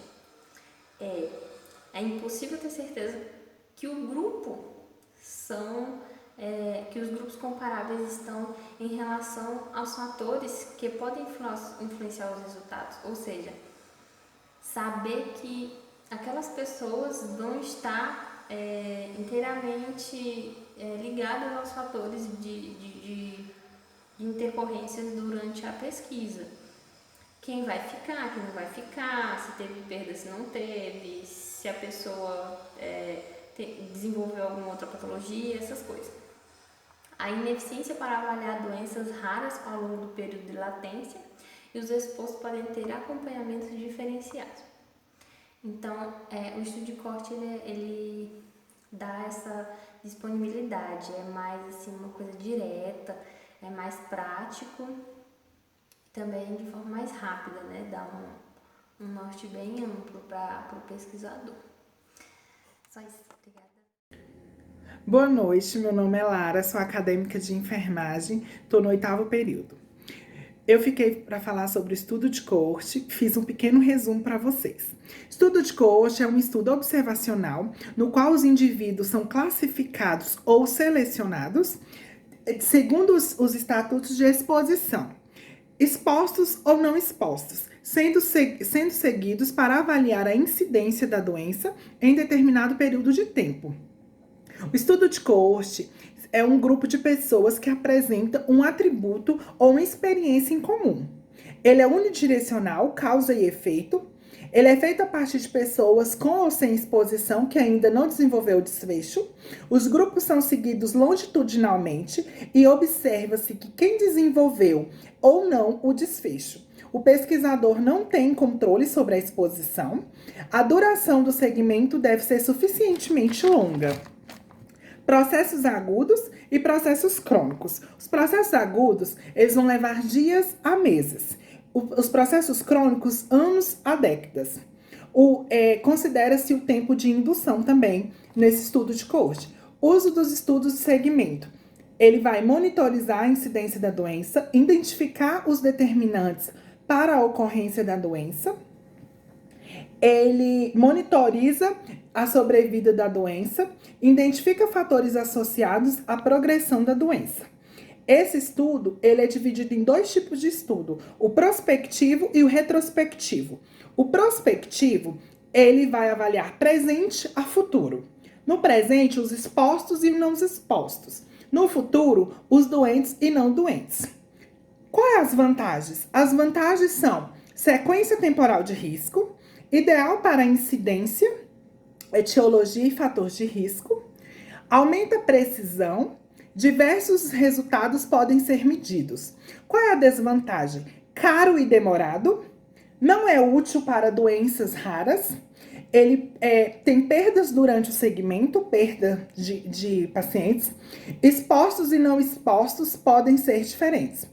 é impossível ter certeza que o grupo que os grupos comparáveis estão em relação aos fatores que podem influenciar os resultados, ou seja, saber que aquelas pessoas vão estar inteiramente ligadas aos fatores de intercorrências durante a pesquisa. Quem vai ficar, quem não vai ficar, se teve perda, se não teve, se a pessoa desenvolveu alguma outra patologia, essas coisas. A ineficiência para avaliar doenças raras ao longo do período de latência e os expostos podem ter acompanhamentos diferenciados. Então, o estudo de corte ele dá essa disponibilidade, é mais assim, uma coisa direta, é mais prático e também de forma mais rápida, né? Dá um norte bem amplo para o pesquisador. Só isso, obrigada. Boa noite, meu nome é Lara, sou acadêmica de enfermagem, estou no 8º período. Eu fiquei para falar sobre o estudo de coorte, fiz um pequeno resumo para vocês. Estudo de coorte é um estudo observacional no qual os indivíduos são classificados ou selecionados segundo os estatutos de exposição, expostos ou não expostos, sendo seguidos para avaliar a incidência da doença em determinado período de tempo. O estudo de coorte é um grupo de pessoas que apresenta um atributo ou uma experiência em comum. Ele é unidirecional, causa e efeito. Ele é feito a partir de pessoas com ou sem exposição que ainda não desenvolveu o desfecho. Os grupos são seguidos longitudinalmente e observa-se que quem desenvolveu ou não o desfecho. O pesquisador não tem controle sobre a exposição. A duração do segmento deve ser suficientemente longa. Processos agudos e processos crônicos. Os processos agudos, eles vão levar dias a meses. Os processos crônicos, anos a décadas. Considera-se o tempo de indução também nesse estudo de coorte. Uso dos estudos de segmento. Ele vai monitorizar a incidência da doença, identificar os determinantes para a ocorrência da doença. Ele monitoriza a sobrevida da doença, identifica fatores associados à progressão da doença. Esse estudo, ele é dividido em 2 tipos de estudo, o prospectivo e o retrospectivo. O prospectivo, ele vai avaliar presente a futuro. No presente, os expostos e não expostos. No futuro, os doentes e não doentes. Quais as vantagens? As vantagens são sequência temporal de risco, ideal para incidência, etiologia e fatores de risco, aumenta a precisão, diversos resultados podem ser medidos. Qual é a desvantagem? Caro e demorado, não é útil para doenças raras, ele tem perdas durante o segmento, perda de pacientes, expostos e não expostos podem ser diferentes.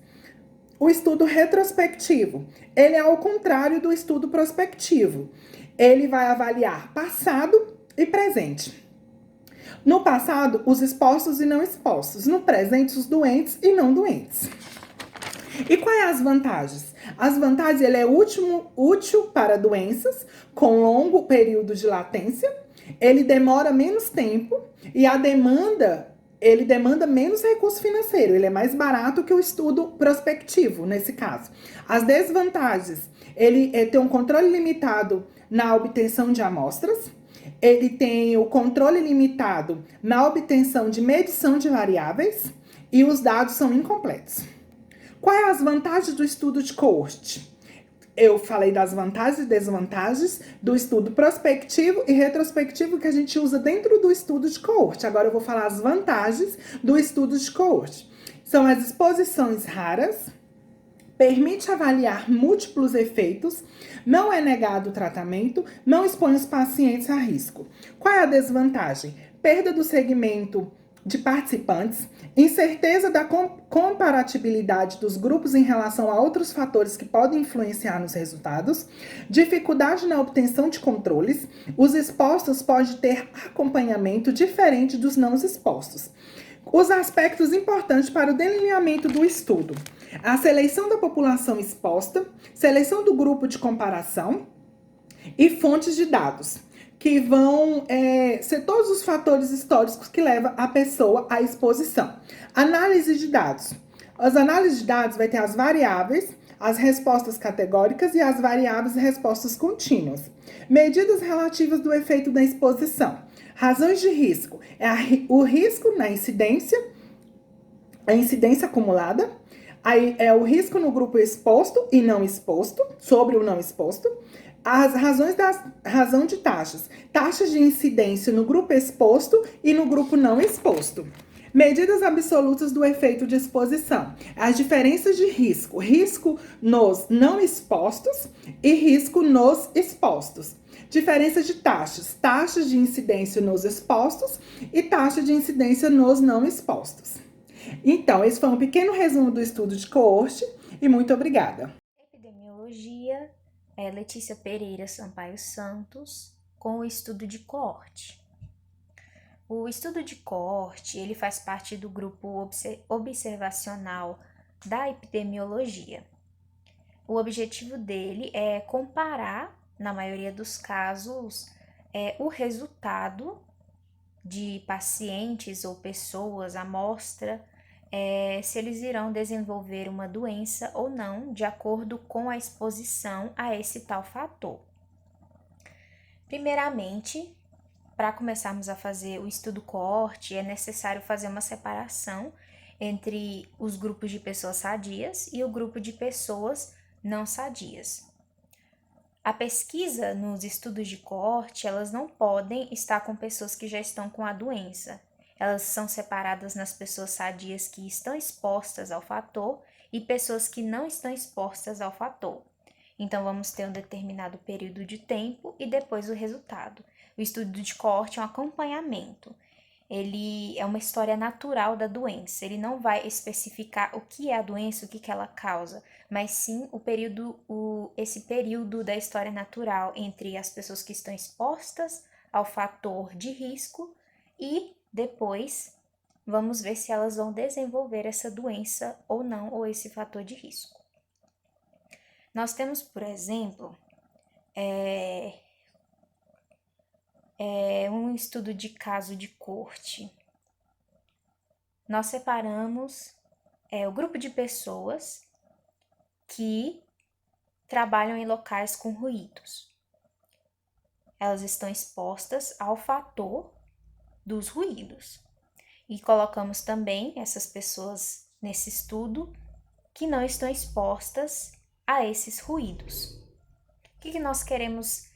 O estudo retrospectivo, ele é ao contrário do estudo prospectivo. Ele vai avaliar passado e presente. No passado, os expostos e não expostos. No presente, os doentes e não doentes. E quais as vantagens? As vantagens, ele é útil para doenças com longo período de latência. Ele demora menos tempo e ele demanda menos recurso financeiro, ele é mais barato que o estudo prospectivo, nesse caso. As desvantagens, ele tem um controle limitado na obtenção de amostras, ele tem o controle limitado na obtenção de medição de variáveis e os dados são incompletos. Quais as vantagens do estudo de coorte? Eu falei das vantagens e desvantagens do estudo prospectivo e retrospectivo que a gente usa dentro do estudo de coorte. Agora eu vou falar as vantagens do estudo de coorte. São as exposições raras, permite avaliar múltiplos efeitos, não é negado o tratamento, não expõe os pacientes a risco. Qual é a desvantagem? Perda do segmento de participantes, incerteza da comparatibilidade dos grupos em relação a outros fatores que podem influenciar nos resultados, dificuldade na obtenção de controles, os expostos podem ter acompanhamento diferente dos não expostos. Os aspectos importantes para o delineamento do estudo: a seleção da população exposta, seleção do grupo de comparação e fontes de dados, que vão ser todos os fatores históricos que levam a pessoa à exposição. Análise de dados. As análises de dados vai ter as variáveis, as respostas categóricas e as variáveis e respostas contínuas. Medidas relativas do efeito da exposição. Razões de risco. O risco na incidência, a incidência acumulada. Aí é o risco no grupo exposto e não exposto, sobre o não exposto. As razões razão de taxas. Taxas de incidência no grupo exposto e no grupo não exposto. Medidas absolutas do efeito de exposição. As diferenças de risco. Risco nos não expostos e risco nos expostos. Diferenças de taxas. Taxas de incidência nos expostos e taxa de incidência nos não expostos. Então, esse foi um pequeno resumo do estudo de coorte e muito obrigada. Epidemiologia, Letícia Pereira Sampaio Santos, com o estudo de coorte. O estudo de coorte, ele faz parte do grupo observacional da epidemiologia. O objetivo dele é comparar, na maioria dos casos, o resultado de pacientes ou pessoas, amostra, se eles irão desenvolver uma doença ou não, de acordo com a exposição a esse tal fator. Primeiramente, para começarmos a fazer o estudo coorte, é necessário fazer uma separação entre os grupos de pessoas sadias e o grupo de pessoas não sadias. A pesquisa nos estudos de coorte, elas não podem estar com pessoas que já estão com a doença. Elas são separadas nas pessoas sadias que estão expostas ao fator e pessoas que não estão expostas ao fator. Então, vamos ter um determinado período de tempo e depois o resultado. O estudo de coorte é um acompanhamento. Ele é uma história natural da doença. Ele não vai especificar o que é a doença, o que ela causa, mas sim esse período da história natural entre as pessoas que estão expostas ao fator de risco e depois vamos ver se elas vão desenvolver essa doença ou não, ou esse fator de risco. Nós temos, por exemplo, um estudo de caso de coorte. Nós separamos o grupo de pessoas que trabalham em locais com ruídos. Elas estão expostas ao fator dos ruídos. E colocamos também essas pessoas nesse estudo que não estão expostas a esses ruídos. O que nós queremos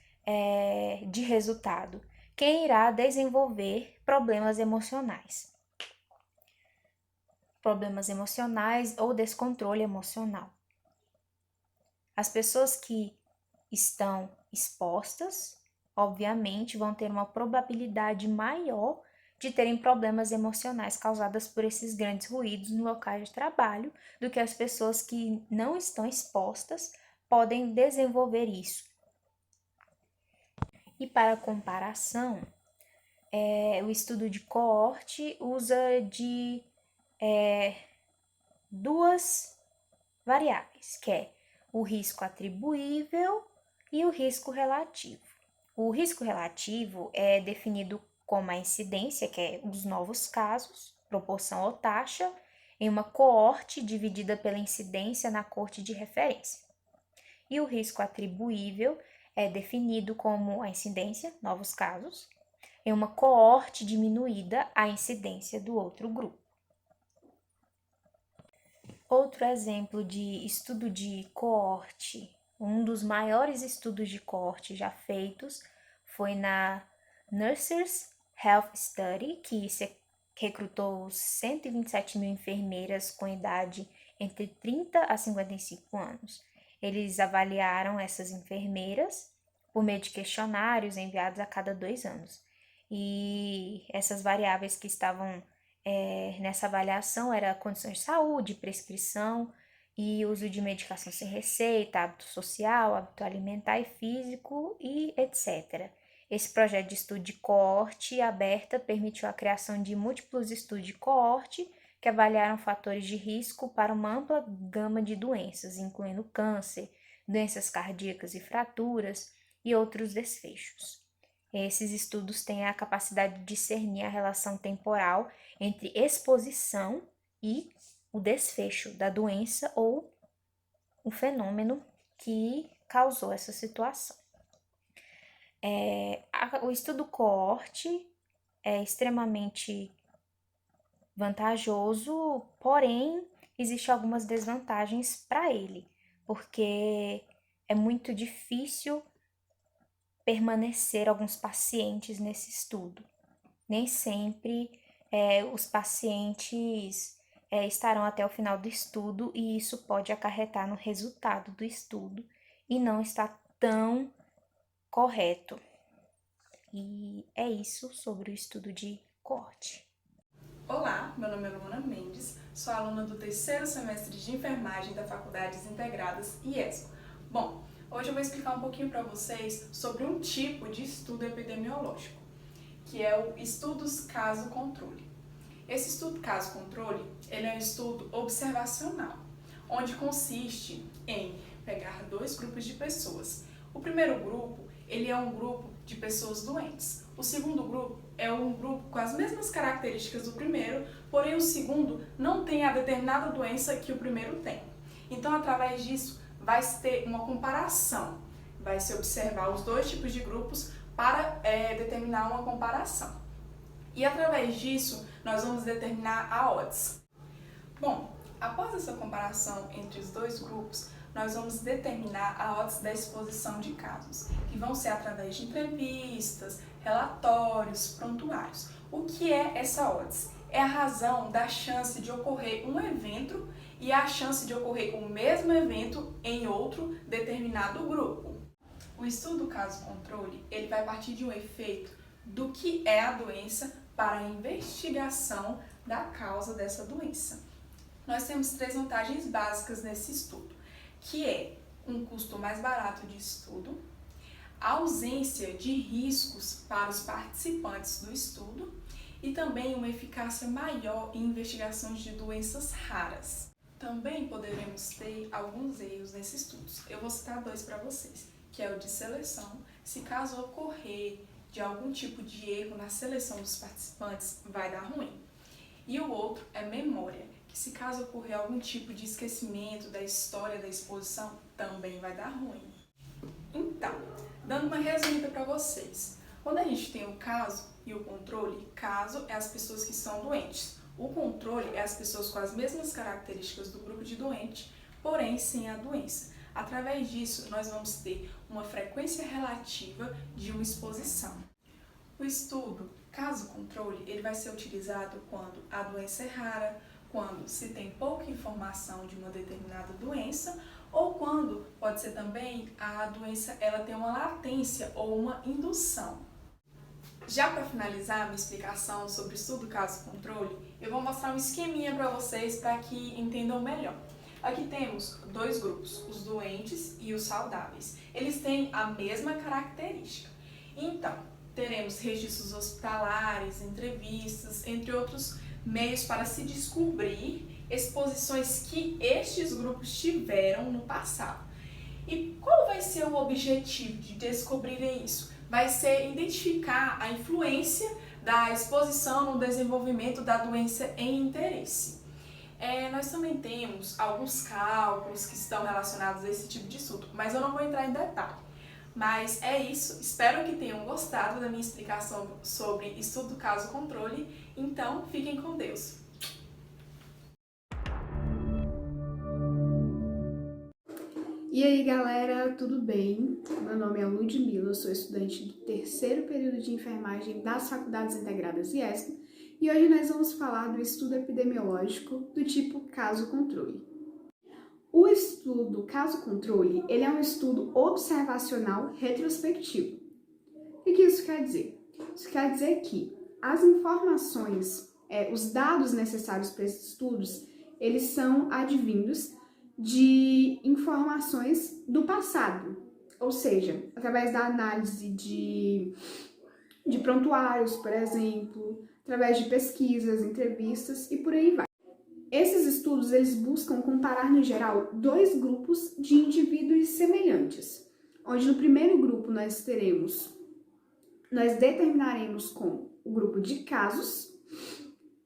de resultado? Quem irá desenvolver problemas emocionais? Problemas emocionais ou descontrole emocional. As pessoas que estão expostas, obviamente, vão ter uma probabilidade maior de terem problemas emocionais causados por esses grandes ruídos no local de trabalho do que as pessoas que não estão expostas podem desenvolver isso. E para comparação, o estudo de coorte usa de duas variáveis, que é o risco atribuível e o risco relativo. O risco relativo é definido como a incidência, que é os novos casos, proporção ou taxa, em uma coorte dividida pela incidência na coorte de referência. E o risco atribuível é definido como a incidência, novos casos, em uma coorte diminuída a incidência do outro grupo. Outro exemplo de estudo de coorte, um dos maiores estudos de coorte já feitos, foi na Nurses Health Study, que se recrutou 127 mil enfermeiras com idade entre 30 a 55 anos. Eles avaliaram essas enfermeiras por meio de questionários enviados a cada 2 anos. E essas variáveis que estavam nessa avaliação era condições de saúde, prescrição e uso de medicação sem receita, hábito social, hábito alimentar e físico e etc. Esse projeto de estudo de coorte aberta permitiu a criação de múltiplos estudos de coorte que avaliaram fatores de risco para uma ampla gama de doenças, incluindo câncer, doenças cardíacas e fraturas e outros desfechos. Esses estudos têm a capacidade de discernir a relação temporal entre exposição e o desfecho da doença ou o fenômeno que causou essa situação. O estudo coorte é extremamente vantajoso, porém, existem algumas desvantagens para ele, porque é muito difícil permanecer alguns pacientes nesse estudo. Nem sempre os pacientes estarão até o final do estudo e isso pode acarretar no resultado do estudo e não está tão correto. E é isso sobre o estudo de coorte. Olá, meu nome é Luana Mendes, sou aluna do 3º semestre de enfermagem da Faculdades Integradas IESCO. Bom, hoje eu vou explicar um pouquinho para vocês sobre um tipo de estudo epidemiológico, que é o estudos caso-controle. Esse estudo caso-controle, ele é um estudo observacional, onde consiste em pegar 2 grupos de pessoas. O primeiro grupo, ele é um grupo de pessoas doentes. O segundo grupo é um grupo com as mesmas características do primeiro, porém o segundo não tem a determinada doença que o primeiro tem. Então, através disso, vai se ter uma comparação. Vai se observar os 2 tipos de grupos para determinar uma comparação. E através disso, nós vamos determinar a odds. Bom, após essa comparação entre os 2 grupos, nós vamos determinar a odds da exposição de casos, que vão ser através de entrevistas, relatórios, prontuários. O que é essa odds? É a razão da chance de ocorrer um evento e a chance de ocorrer o mesmo evento em outro determinado grupo. O estudo caso-controle, ele vai partir de um efeito do que é a doença para a investigação da causa dessa doença. Nós temos 3 vantagens básicas nesse estudo, que é um custo mais barato de estudo, a ausência de riscos para os participantes do estudo e também uma eficácia maior em investigações de doenças raras. Também poderemos ter alguns erros nesses estudos. Eu vou citar 2 para vocês, que é o de seleção. Se caso ocorrer de algum tipo de erro na seleção dos participantes, vai dar ruim. E o outro é memória, que se caso ocorrer algum tipo de esquecimento da história da exposição, também vai dar ruim. Então, dando uma resumida para vocês, quando a gente tem o caso e o controle, caso é as pessoas que são doentes, o controle é as pessoas com as mesmas características do grupo de doente, porém sem a doença. Através disso, nós vamos ter uma frequência relativa de uma exposição. O estudo caso-controle, ele vai ser utilizado quando a doença é rara, quando se tem pouca informação de uma determinada doença, ou quando pode ser também a doença ela tem uma latência ou uma indução. Já para finalizar a minha explicação sobre o estudo caso-controle, eu vou mostrar um esqueminha para vocês para que entendam melhor. Aqui temos 2 grupos, os doentes e os saudáveis. Eles têm a mesma característica. Então, teremos registros hospitalares, entrevistas, entre outros meios para se descobrir exposições que estes grupos tiveram no passado. E qual vai ser o objetivo de descobrirem isso? Vai ser identificar a influência da exposição no desenvolvimento da doença em interesse. Nós também temos alguns cálculos que estão relacionados a esse tipo de estudo, mas eu não vou entrar em detalhe. Mas é isso, espero que tenham gostado da minha explicação sobre estudo caso-controle, então fiquem com Deus. E aí galera, tudo bem? Meu nome é Ludmila, eu sou estudante do 3º período de enfermagem das Faculdades Integradas IESCO e hoje nós vamos falar do estudo epidemiológico do tipo caso-controle. O estudo caso-controle, ele é um estudo observacional retrospectivo. O que isso quer dizer? Isso quer dizer que as informações os dados necessários para esses estudos, eles são advindos de informações do passado, ou seja, através da análise de prontuários, por exemplo, através de pesquisas, entrevistas e por aí vai. Esses estudos, eles buscam comparar, no geral, dois grupos de indivíduos semelhantes, onde no primeiro grupo nós determinaremos com o grupo de casos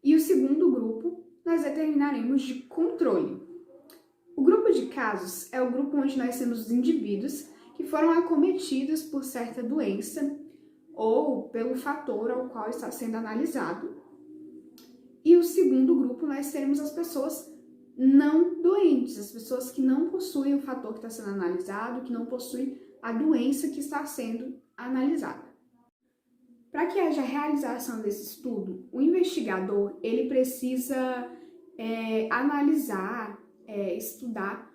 e o segundo grupo nós determinaremos de controle. O grupo de casos é o grupo onde nós temos os indivíduos que foram acometidos por certa doença ou pelo fator ao qual está sendo analisado. E o segundo grupo nós teremos as pessoas não doentes, as pessoas que não possuem o fator que está sendo analisado, que não possuem a doença que está sendo analisada. Para que haja a realização desse estudo, o investigador ele precisa analisar, estudar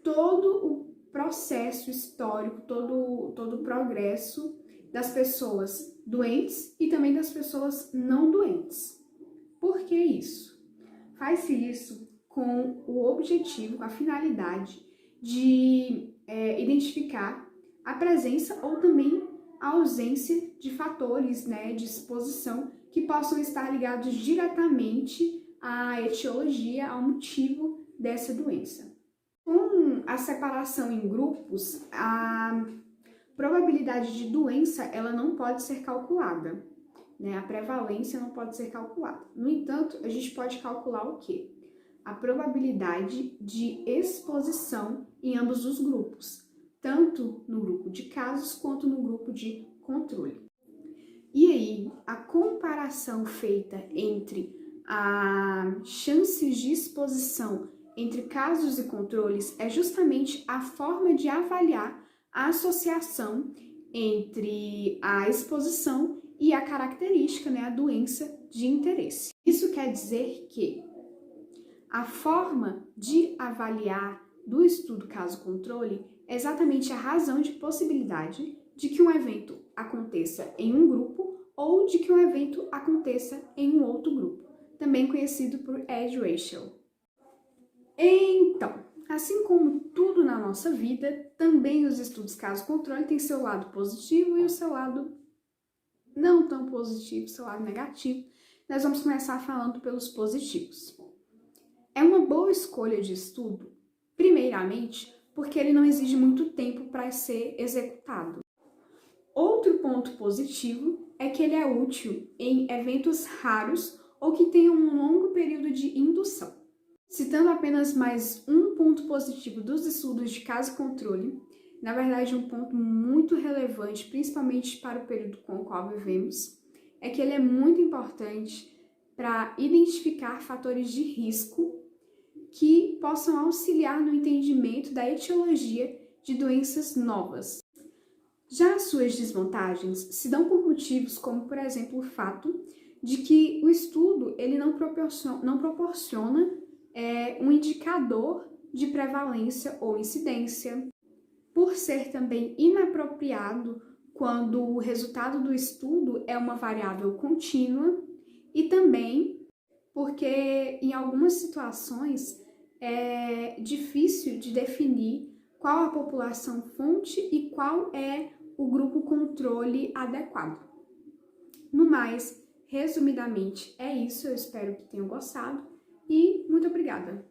todo o processo histórico, todo o progresso das pessoas doentes e também das pessoas não doentes. Por que isso? Faz-se isso com o objetivo, com a finalidade de identificar a presença ou também a ausência de fatores, de exposição que possam estar ligados diretamente à etiologia, ao motivo dessa doença. Com a separação em grupos, a probabilidade de doença ela não pode ser calculada, a prevalência não pode ser calculada. No entanto, a gente pode calcular o quê? A probabilidade de exposição em ambos os grupos, tanto no grupo de casos quanto no grupo de controle. E aí, a comparação feita entre as chances de exposição entre casos e controles é justamente a forma de avaliar a associação entre a exposição e a característica, a doença de interesse. Isso quer dizer que a forma de avaliar do estudo caso-controle é exatamente a razão de possibilidade de que um evento aconteça em um grupo ou de que um evento aconteça em um outro grupo, também conhecido por Edge Ratio. Então, assim como tudo na nossa vida, também os estudos caso-controle têm seu lado positivo e o seu lado não tão positivo, seu lado negativo. Nós vamos começar falando pelos positivos. É uma boa escolha de estudo, primeiramente, porque ele não exige muito tempo para ser executado. Outro ponto positivo é que ele é útil em eventos raros ou que tenham um longo período de indução. Citando apenas mais um ponto positivo dos estudos de caso-controle, na verdade um ponto muito relevante, principalmente para o período com o qual vivemos, é que ele é muito importante para identificar fatores de risco que possam auxiliar no entendimento da etiologia de doenças novas. Já as suas desvantagens se dão por motivos como, por exemplo, o fato de que o estudo ele não proporciona um indicador de prevalência ou incidência, por ser também inapropriado quando o resultado do estudo é uma variável contínua e também porque em algumas situações é difícil de definir qual a população fonte e qual é o grupo controle adequado. No mais, resumidamente, é isso. Eu espero que tenham gostado e muito obrigada!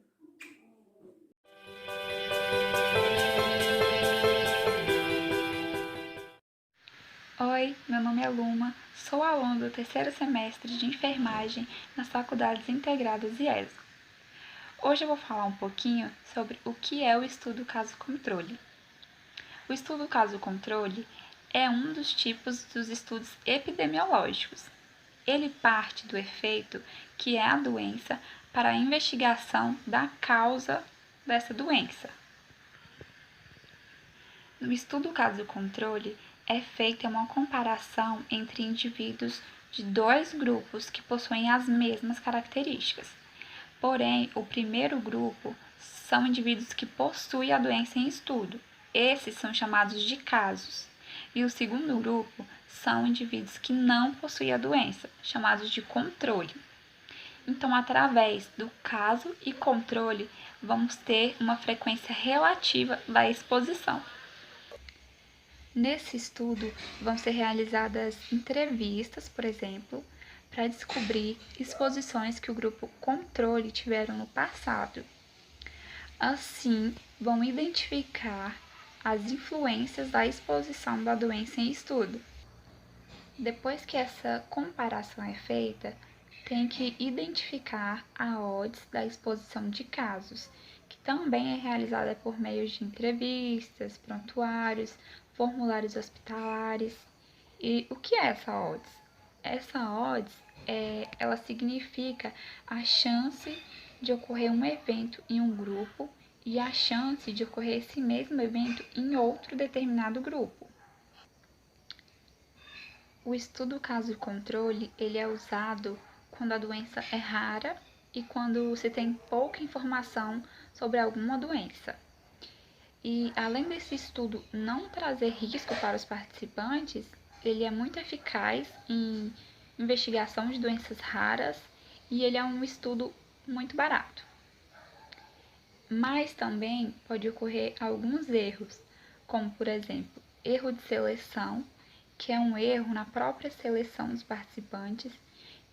Oi, meu nome é Luma, sou aluna do terceiro semestre de enfermagem nas Faculdades Integradas IESGO. Hoje eu vou falar um pouquinho sobre o que é o estudo caso-controle. O estudo caso-controle é um dos tipos dos estudos epidemiológicos. Ele parte do efeito que é a doença para a investigação da causa dessa doença. No estudo caso-controle, é feita uma comparação entre indivíduos de dois grupos que possuem as mesmas características. Porém, o primeiro grupo são indivíduos que possuem a doença em estudo. Esses são chamados de casos. E o segundo grupo são indivíduos que não possuem a doença, chamados de controle. Então, através do caso e controle, vamos ter uma frequência relativa da exposição. Nesse estudo, vão ser realizadas entrevistas, por exemplo, para descobrir exposições que o grupo controle tiveram no passado. Assim, vão identificar as influências da exposição da doença em estudo. Depois que essa comparação é feita, tem que identificar a odds da exposição de casos, que também é realizada por meio de entrevistas, prontuários, formulários hospitalares. E o que é essa odds? Essa odds, ela significa a chance de ocorrer um evento em um grupo e a chance de ocorrer esse mesmo evento em outro determinado grupo. O estudo caso e controle, ele é usado quando a doença é rara e quando se tem pouca informação sobre alguma doença. E além desse estudo não trazer risco para os participantes, ele é muito eficaz em investigação de doenças raras e ele é um estudo muito barato. Mas também pode ocorrer alguns erros, como por exemplo, erro de seleção, que é um erro na própria seleção dos participantes,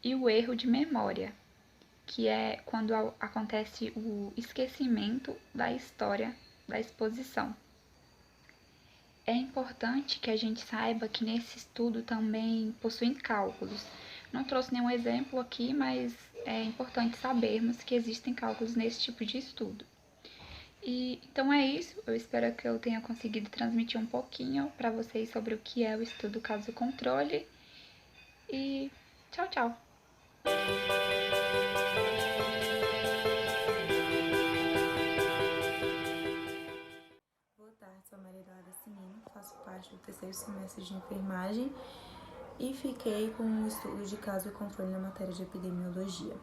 e o erro de memória, que é quando acontece o esquecimento da história da exposição. É importante que a gente saiba que nesse estudo também possuem cálculos. Não trouxe nenhum exemplo aqui, mas é importante sabermos que existem cálculos nesse tipo de estudo. E então é isso, eu espero que eu tenha conseguido transmitir um pouquinho para vocês sobre o que é o estudo caso controle. E tchau, tchau! Boa tarde, sou a Maria Eduarda Sinino, faço parte do terceiro semestre de enfermagem e fiquei com o estudo de caso e controle na matéria de epidemiologia.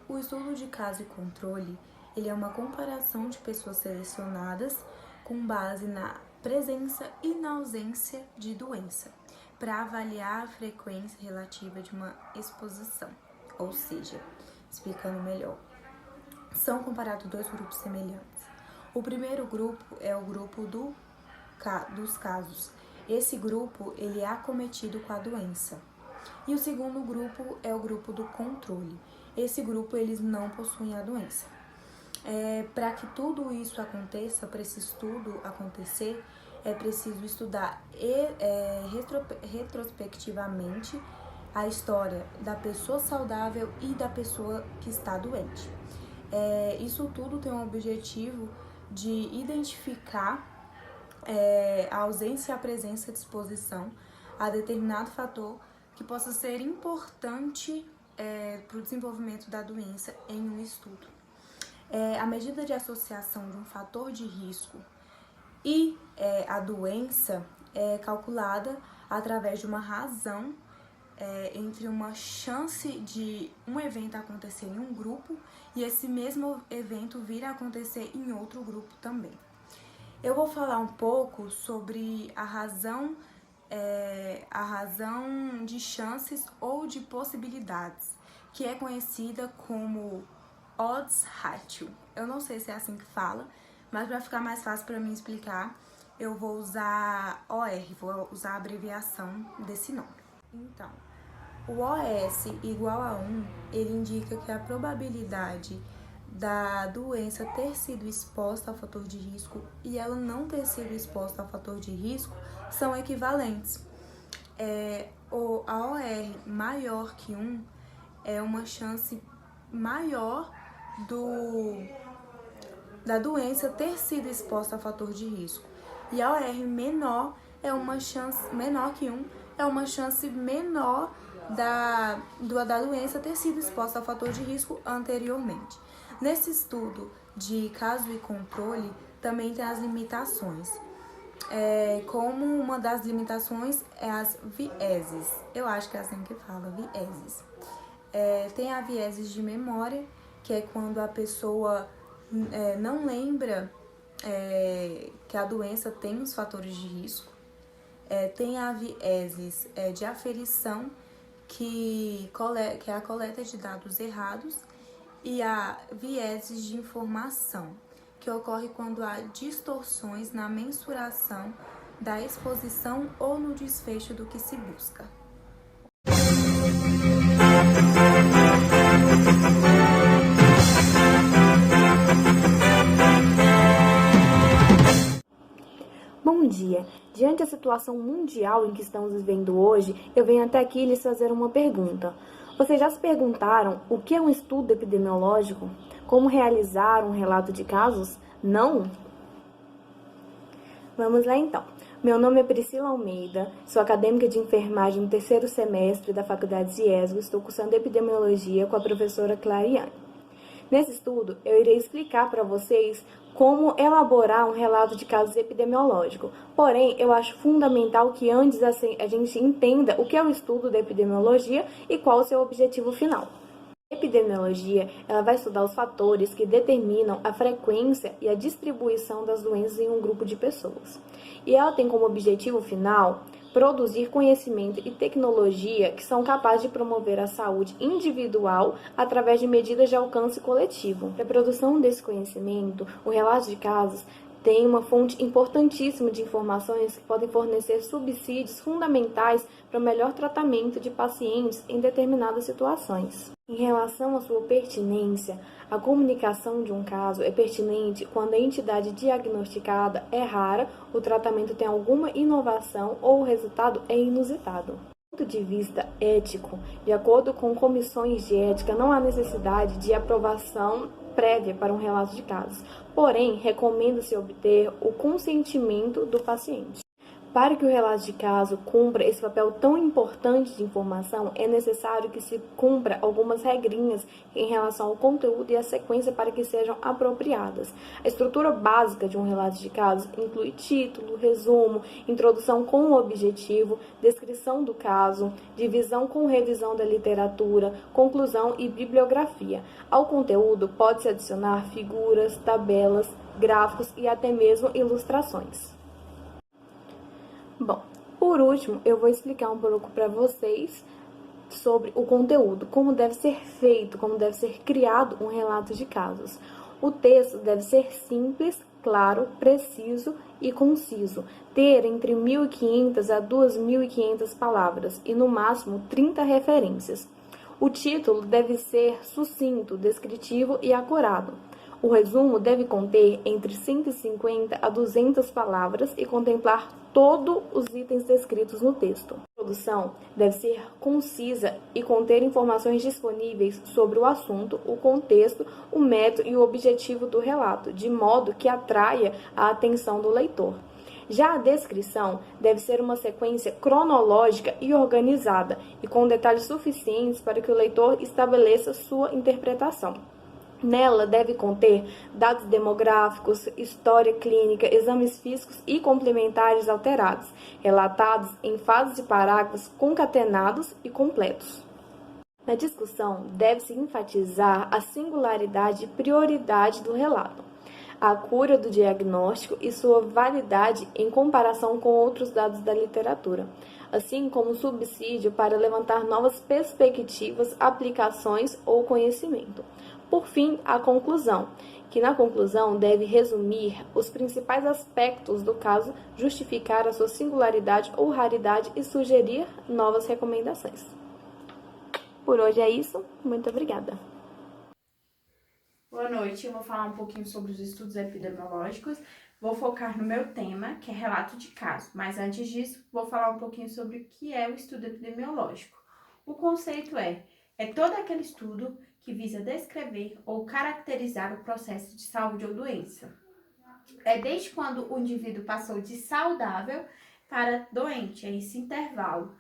O estudo de caso e controle, ele é uma comparação de pessoas selecionadas com base na presença e na ausência de doença, para avaliar a frequência relativa de uma exposição, ou seja, explicando melhor, são comparados dois grupos semelhantes. O primeiro grupo é o grupo dos casos. Esse grupo ele é acometido com a doença. E o segundo grupo é o grupo do controle. Esse grupo eles não possuem a doença. Para que tudo isso aconteça, para esse estudo acontecer, é preciso estudar retrospectivamente a história da pessoa saudável e da pessoa que está doente. Isso tudo tem o objetivo de identificar a ausência e a presença de exposição a determinado fator que possa ser importante para o desenvolvimento da doença em um estudo. A medida de associação de um fator de risco e a doença é calculada através de uma razão entre uma chance de um evento acontecer em um grupo e esse mesmo evento vir a acontecer em outro grupo também. Eu vou falar um pouco sobre a razão de chances ou de possibilidades, que é conhecida como odds ratio. Eu não sei se é assim que fala, mas para ficar mais fácil para mim explicar, eu vou usar OR, vou usar a abreviação desse nome. Então, o OS igual a 1, ele indica que a probabilidade da doença ter sido exposta ao fator de risco e ela não ter sido exposta ao fator de risco são equivalentes. A OR maior que 1 é uma chance maior da doença ter sido exposta ao fator de risco. E a OR menor é uma chance menor que 1, é uma chance menor da doença ter sido exposta ao fator de risco anteriormente. Nesse estudo de caso e controle, também tem as limitações. Como uma das limitações é as vieses. Eu acho que é assim que fala, vieses. Tem a vieses de memória, que é quando a pessoa não lembra que a doença tem os fatores de risco. Tem a vieses de aferição, que é a coleta de dados errados, e há vieses de informação, que ocorre quando há distorções na mensuração da exposição ou no desfecho do que se busca. Bom dia! Diante da situação mundial em que estamos vivendo hoje, eu venho até aqui lhes fazer uma pergunta. Vocês já se perguntaram o que é um estudo epidemiológico? Como realizar um relato de casos? Não? Vamos lá então. Meu nome é Priscila Almeida, sou acadêmica de enfermagem no 3º semestre da Faculdade de IESGO, estou cursando epidemiologia com a professora Clariane. Nesse estudo, eu irei explicar para vocês como elaborar um relato de casos epidemiológico. Porém, eu acho fundamental que antes a gente entenda o que é o estudo da epidemiologia e qual o seu objetivo final. A epidemiologia, ela vai estudar os fatores que determinam a frequência e a distribuição das doenças em um grupo de pessoas. E ela tem como objetivo final produzir conhecimento e tecnologia que são capazes de promover a saúde individual através de medidas de alcance coletivo. Para a produção desse conhecimento, o relato de casos tem uma fonte importantíssima de informações que podem fornecer subsídios fundamentais para o melhor tratamento de pacientes em determinadas situações. Em relação à sua pertinência, a comunicação de um caso é pertinente quando a entidade diagnosticada é rara, o tratamento tem alguma inovação ou o resultado é inusitado. Do ponto de vista ético, de acordo com comissões de ética, não há necessidade de aprovação prévia para um relato de casos, porém, recomenda-se obter o consentimento do paciente. Para que o relato de caso cumpra esse papel tão importante de informação, é necessário que se cumpra algumas regrinhas em relação ao conteúdo e à sequência para que sejam apropriadas. A estrutura básica de um relato de caso inclui título, resumo, introdução com o objetivo, descrição do caso, divisão com revisão da literatura, conclusão e bibliografia. Ao conteúdo pode-se adicionar figuras, tabelas, gráficos e até mesmo ilustrações. Bom, por último, eu vou explicar um pouco para vocês sobre o conteúdo, como deve ser feito, como deve ser criado um relato de casos. O texto deve ser simples, claro, preciso e conciso, ter entre 1.500 a 2.500 palavras e, no máximo, 30 referências. O título deve ser sucinto, descritivo e acurado. O resumo deve conter entre 150 a 200 palavras e contemplar todos os itens descritos no texto. A introdução deve ser concisa e conter informações disponíveis sobre o assunto, o contexto, o método e o objetivo do relato, de modo que atraia a atenção do leitor. Já a descrição deve ser uma sequência cronológica e organizada, e com detalhes suficientes para que o leitor estabeleça sua interpretação. Nela deve conter dados demográficos, história clínica, exames físicos e complementares alterados, relatados em fases de parágrafos concatenados e completos. Na discussão, deve-se enfatizar a singularidade e prioridade do relato, a cura do diagnóstico e sua validade em comparação com outros dados da literatura, assim como subsídio para levantar novas perspectivas, aplicações ou conhecimento. Por fim, a conclusão, que na conclusão deve resumir os principais aspectos do caso, justificar a sua singularidade ou raridade e sugerir novas recomendações. Por hoje é isso, muito obrigada. Boa noite, eu vou falar um pouquinho sobre os estudos epidemiológicos. Vou focar no meu tema, que é relato de caso, mas antes disso, vou falar um pouquinho sobre o que é o estudo epidemiológico. O conceito é todo aquele estudo que visa descrever ou caracterizar o processo de saúde ou doença. É desde quando o indivíduo passou de saudável para doente, é esse intervalo.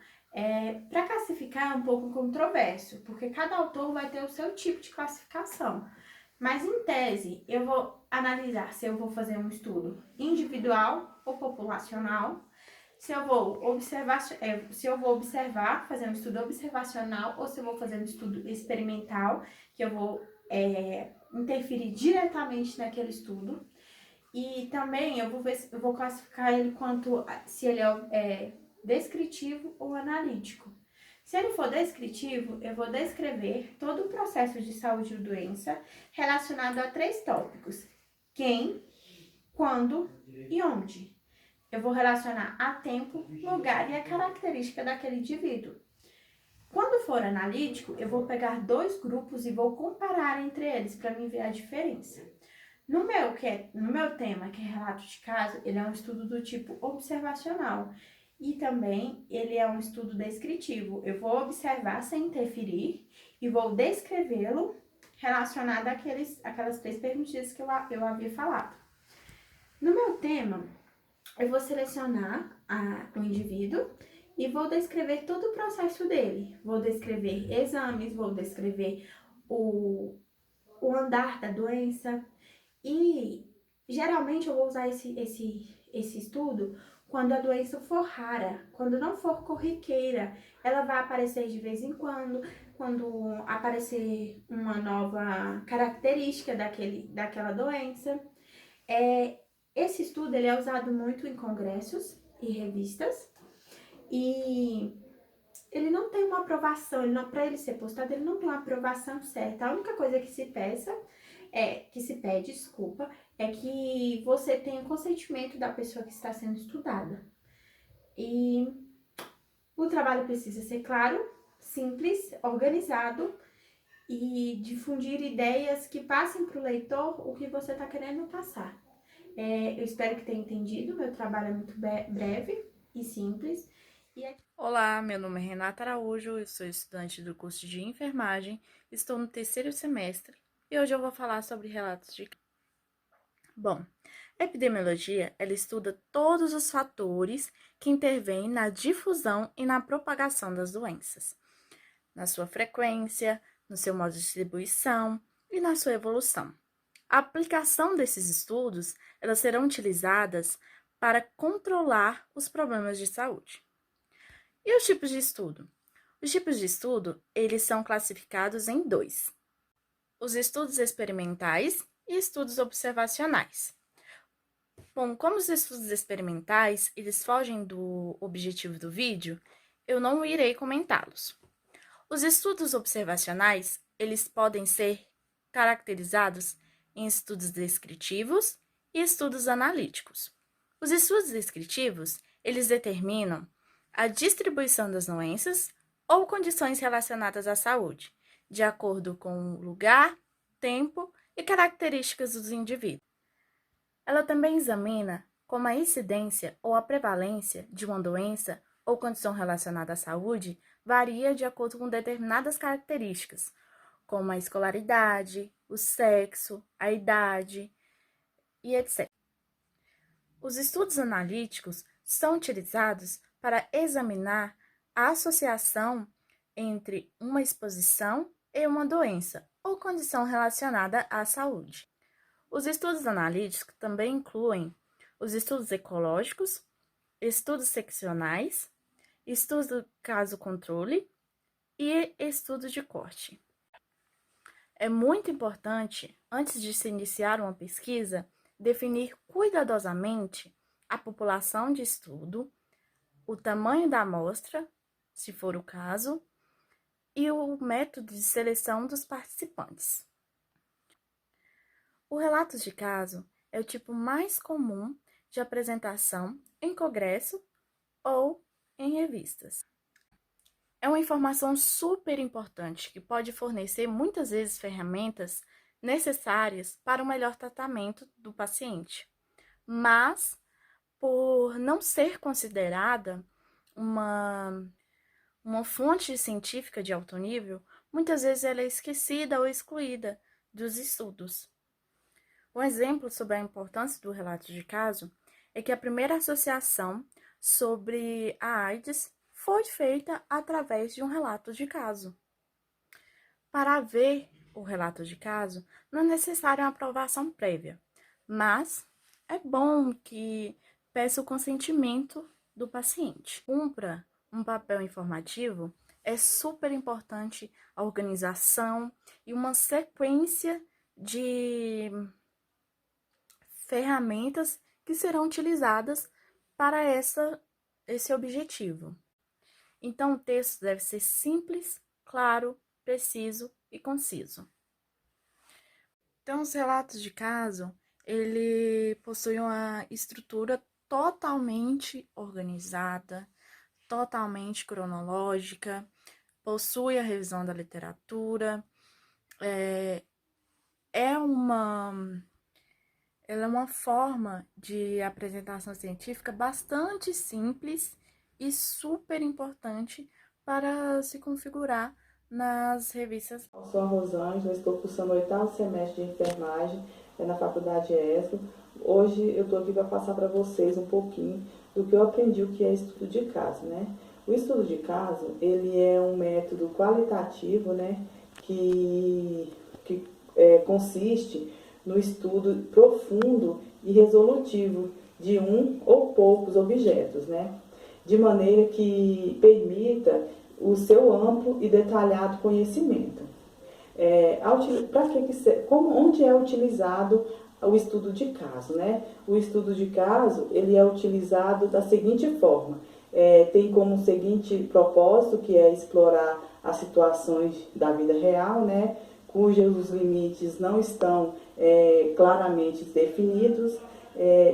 Para classificar é um pouco controverso, porque cada autor vai ter o seu tipo de classificação. Mas, em tese, eu vou analisar se eu vou fazer um estudo individual ou populacional, se eu vou observar, fazer um estudo observacional, ou se eu vou fazer um estudo experimental, que eu vou interferir diretamente naquele estudo. E também eu vou classificar ele se ele é descritivo ou analítico. Se ele for descritivo, eu vou descrever todo o processo de saúde ou doença relacionado a 3 tópicos: quem, quando e onde. Eu vou relacionar a tempo, lugar e a característica daquele indivíduo. Quando for analítico, eu vou pegar 2 grupos e vou comparar entre eles para me ver a diferença. No meu tema, que é relato de caso, ele é um estudo do tipo observacional e também ele é um estudo descritivo. Eu vou observar sem interferir e vou descrevê-lo relacionado àquelas 3 perguntas que eu havia falado. No meu tema, eu vou selecionar o indivíduo e vou descrever todo o processo dele. Vou descrever exames, vou descrever o andar da doença e geralmente eu vou usar esse estudo quando a doença for rara, quando não for corriqueira. Ela vai aparecer de vez em quando aparecer uma nova característica daquela doença. Esse estudo ele é usado muito em congressos e revistas e ele não tem uma aprovação, para ele ser postado, ele não tem uma aprovação certa. A única coisa que se pede, é que você tenha consentimento da pessoa que está sendo estudada. E o trabalho precisa ser claro, simples, organizado e difundir ideias que passem para o leitor o que você está querendo passar. Eu espero que tenha entendido. Meu trabalho é muito breve e simples. Olá, meu nome é Renata Araújo, eu sou estudante do curso de enfermagem, estou no 3º semestre e hoje eu vou falar sobre relatos de... Bom, a epidemiologia, ela estuda todos os fatores que intervêm na difusão e na propagação das doenças, na sua frequência, no seu modo de distribuição e na sua evolução. A aplicação desses estudos, elas serão utilizadas para controlar os problemas de saúde. E os tipos de estudo? Os tipos de estudo, eles são classificados em 2. Os estudos experimentais e estudos observacionais. Bom, como os estudos experimentais, eles fogem do objetivo do vídeo, eu não irei comentá-los. Os estudos observacionais, eles podem ser caracterizados em estudos descritivos e estudos analíticos. Os estudos descritivos, eles determinam a distribuição das doenças ou condições relacionadas à saúde, de acordo com o lugar, tempo e características dos indivíduos. Ela também examina como a incidência ou a prevalência de uma doença ou condição relacionada à saúde varia de acordo com determinadas características, como a escolaridade, o sexo, a idade e etc. Os estudos analíticos são utilizados para examinar a associação entre uma exposição e uma doença ou condição relacionada à saúde. Os estudos analíticos também incluem os estudos ecológicos, estudos seccionais, estudos do caso-controle e estudos de corte. É muito importante, antes de se iniciar uma pesquisa, definir cuidadosamente a população de estudo, o tamanho da amostra, se for o caso, e o método de seleção dos participantes. O relato de caso é o tipo mais comum de apresentação em congresso ou em revistas. É uma informação super importante que pode fornecer muitas vezes ferramentas necessárias para o melhor tratamento do paciente, mas por não ser considerada uma fonte científica de alto nível, muitas vezes ela é esquecida ou excluída dos estudos. Um exemplo sobre a importância do relato de caso é que a primeira associação sobre a AIDS foi feita através de um relato de caso. Para haver o relato de caso, não é necessária uma aprovação prévia, mas é bom que peça o consentimento do paciente. Cumpra um papel informativo, é super importante a organização e uma sequência de ferramentas que serão utilizadas para esse objetivo. Então, o texto deve ser simples, claro, preciso e conciso. Então, os relatos de caso, ele possui uma estrutura totalmente organizada, totalmente cronológica, possui a revisão da literatura, ela é uma forma de apresentação científica bastante simples e super importante para se configurar nas revistas. Eu sou a Rosângela, estou cursando o 8º semestre de enfermagem na faculdade ESCO. Hoje eu estou aqui para passar para vocês um pouquinho do que eu aprendi, o que é estudo de caso, né? O estudo de caso, ele é um método qualitativo, né, que consiste no estudo profundo e resolutivo de um ou poucos objetos, né, de maneira que permita o seu amplo e detalhado conhecimento. Onde é utilizado o estudo de caso, né? O estudo de caso, ele é utilizado da seguinte forma: tem como seguinte propósito, que é explorar as situações da vida real, né, cujos limites não estão claramente definidos.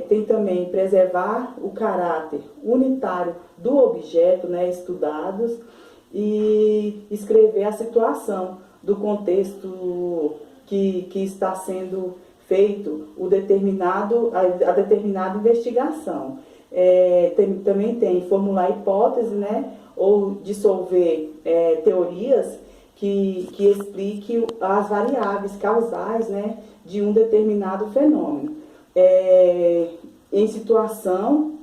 Tem também preservar o caráter unitário do objeto, né, estudados, e escrever a situação do contexto que está sendo feito a determinada investigação. Também tem formular hipótese, né, ou dissolver teorias que expliquem as variáveis causais, né, de um determinado fenômeno. Em situação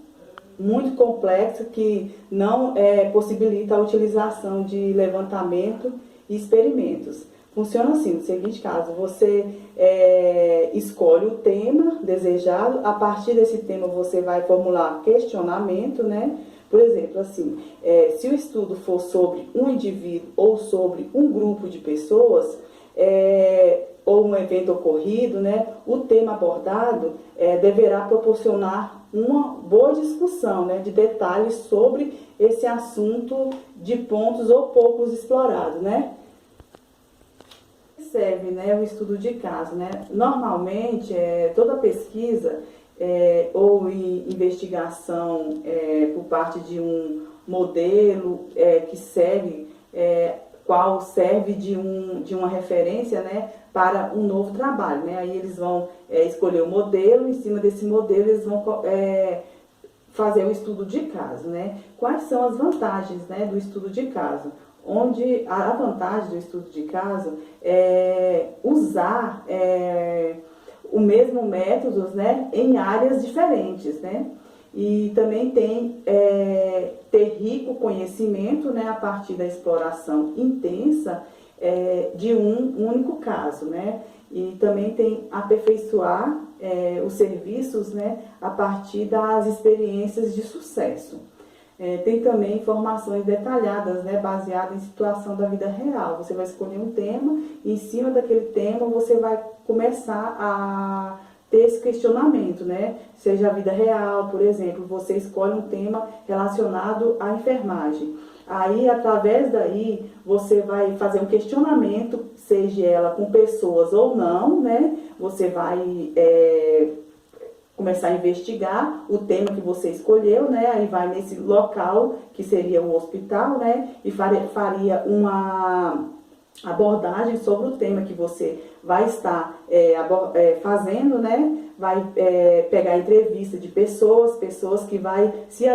muito complexa que não possibilita a utilização de levantamento e experimentos. Funciona assim, no seguinte caso: você escolhe o tema desejado, a partir desse tema você vai formular questionamento, né? Por exemplo, assim, se o estudo for sobre um indivíduo ou sobre um grupo de pessoas, ou um evento ocorrido, né, o tema abordado deverá proporcionar uma boa discussão, né, de detalhes sobre esse assunto de pontos ou poucos explorados, né? Serve, né, o estudo de caso, né? Normalmente, toda pesquisa ou investigação por parte de um modelo que segue, qual serve de uma referência, né, para um novo trabalho, né? Aí eles vão escolher o modelo, em cima desse modelo eles vão fazer o estudo de caso, né? Quais são as vantagens, né, do estudo de caso? Onde a vantagem do estudo de caso é usar o mesmo método, né, em áreas diferentes, né? E também tem ter rico conhecimento, né, a partir da exploração intensa de um único caso, né? E também tem aperfeiçoar os serviços, né, a partir das experiências de sucesso. Tem também informações detalhadas, né, baseadas em situação da vida real. Você vai escolher um tema e em cima daquele tema você vai começar a ter esse questionamento, né? Seja a vida real, por exemplo, você escolhe um tema relacionado à enfermagem. Aí, através daí, você vai fazer um questionamento, seja ela com pessoas ou não, né? Você vai começar a investigar o tema que você escolheu, né? Aí vai nesse local, que seria o hospital, né? E faria uma abordagem sobre o tema que você vai estar fazendo, né? Vai pegar entrevista de pessoas que vai se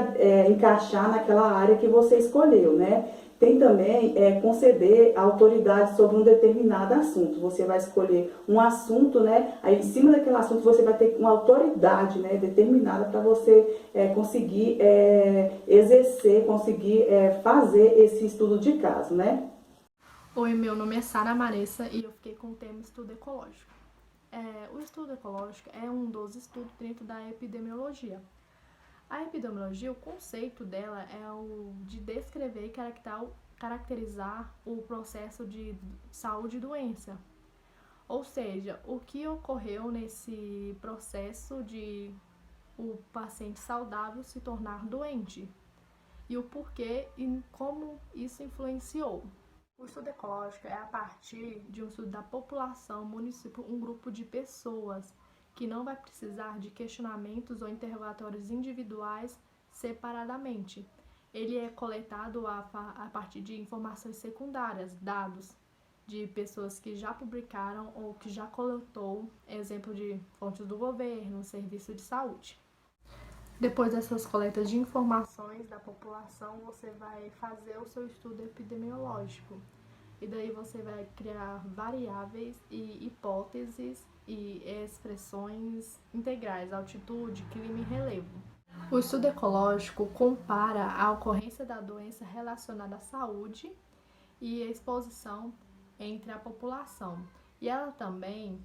encaixar naquela área que você escolheu, né? Tem também conceder autoridade sobre um determinado assunto. Você vai escolher um assunto, né? Aí em cima daquele assunto você vai ter uma autoridade, né, determinada para você conseguir exercer, conseguir fazer esse estudo de caso, né? Oi, meu nome é Sara Maressa e eu fiquei com o tema estudo ecológico. O estudo ecológico é um dos estudos dentro da epidemiologia. A epidemiologia, o conceito dela é o de descrever e caracterizar o processo de saúde e doença. Ou seja, o que ocorreu nesse processo de o paciente saudável se tornar doente. e o porquê e como isso influenciou. O estudo ecológico é a partir de um estudo da população, município, um grupo de pessoas que não vai precisar de questionamentos ou interrogatórios individuais separadamente. Ele é coletado a partir de informações secundárias, dados de pessoas que já publicaram ou que já coletou, exemplo de fontes do governo, serviço de saúde. Depois dessas coletas de informações da população, você vai fazer o seu estudo epidemiológico. E daí você vai criar variáveis e hipóteses e expressões integrais, altitude, clima e relevo. O estudo ecológico compara a ocorrência da doença relacionada à saúde e a exposição entre a população. E ela também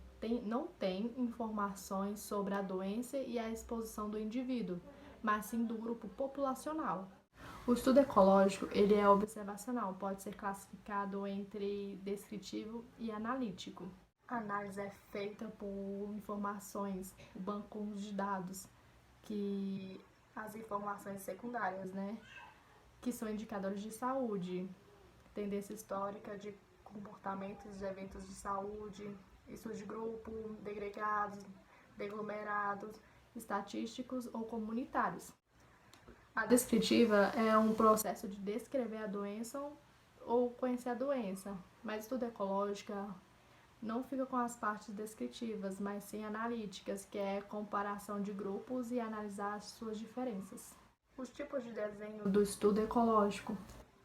não tem informações sobre a doença e a exposição do indivíduo, mas sim do grupo populacional. O estudo ecológico ele é observacional, pode ser classificado entre descritivo e analítico. A análise é feita por informações, bancos de dados, que as informações secundárias, que são indicadores de saúde, tendência histórica de comportamentos de eventos de saúde, estudos de grupo, degregados, deglomerados, estatísticos ou comunitários. A descritiva é um processo de descrever a doença ou conhecer a doença, mas o estudo ecológico não fica com as partes descritivas, mas sim analíticas, que é comparação de grupos e analisar as suas diferenças. Os tipos de desenho do estudo ecológico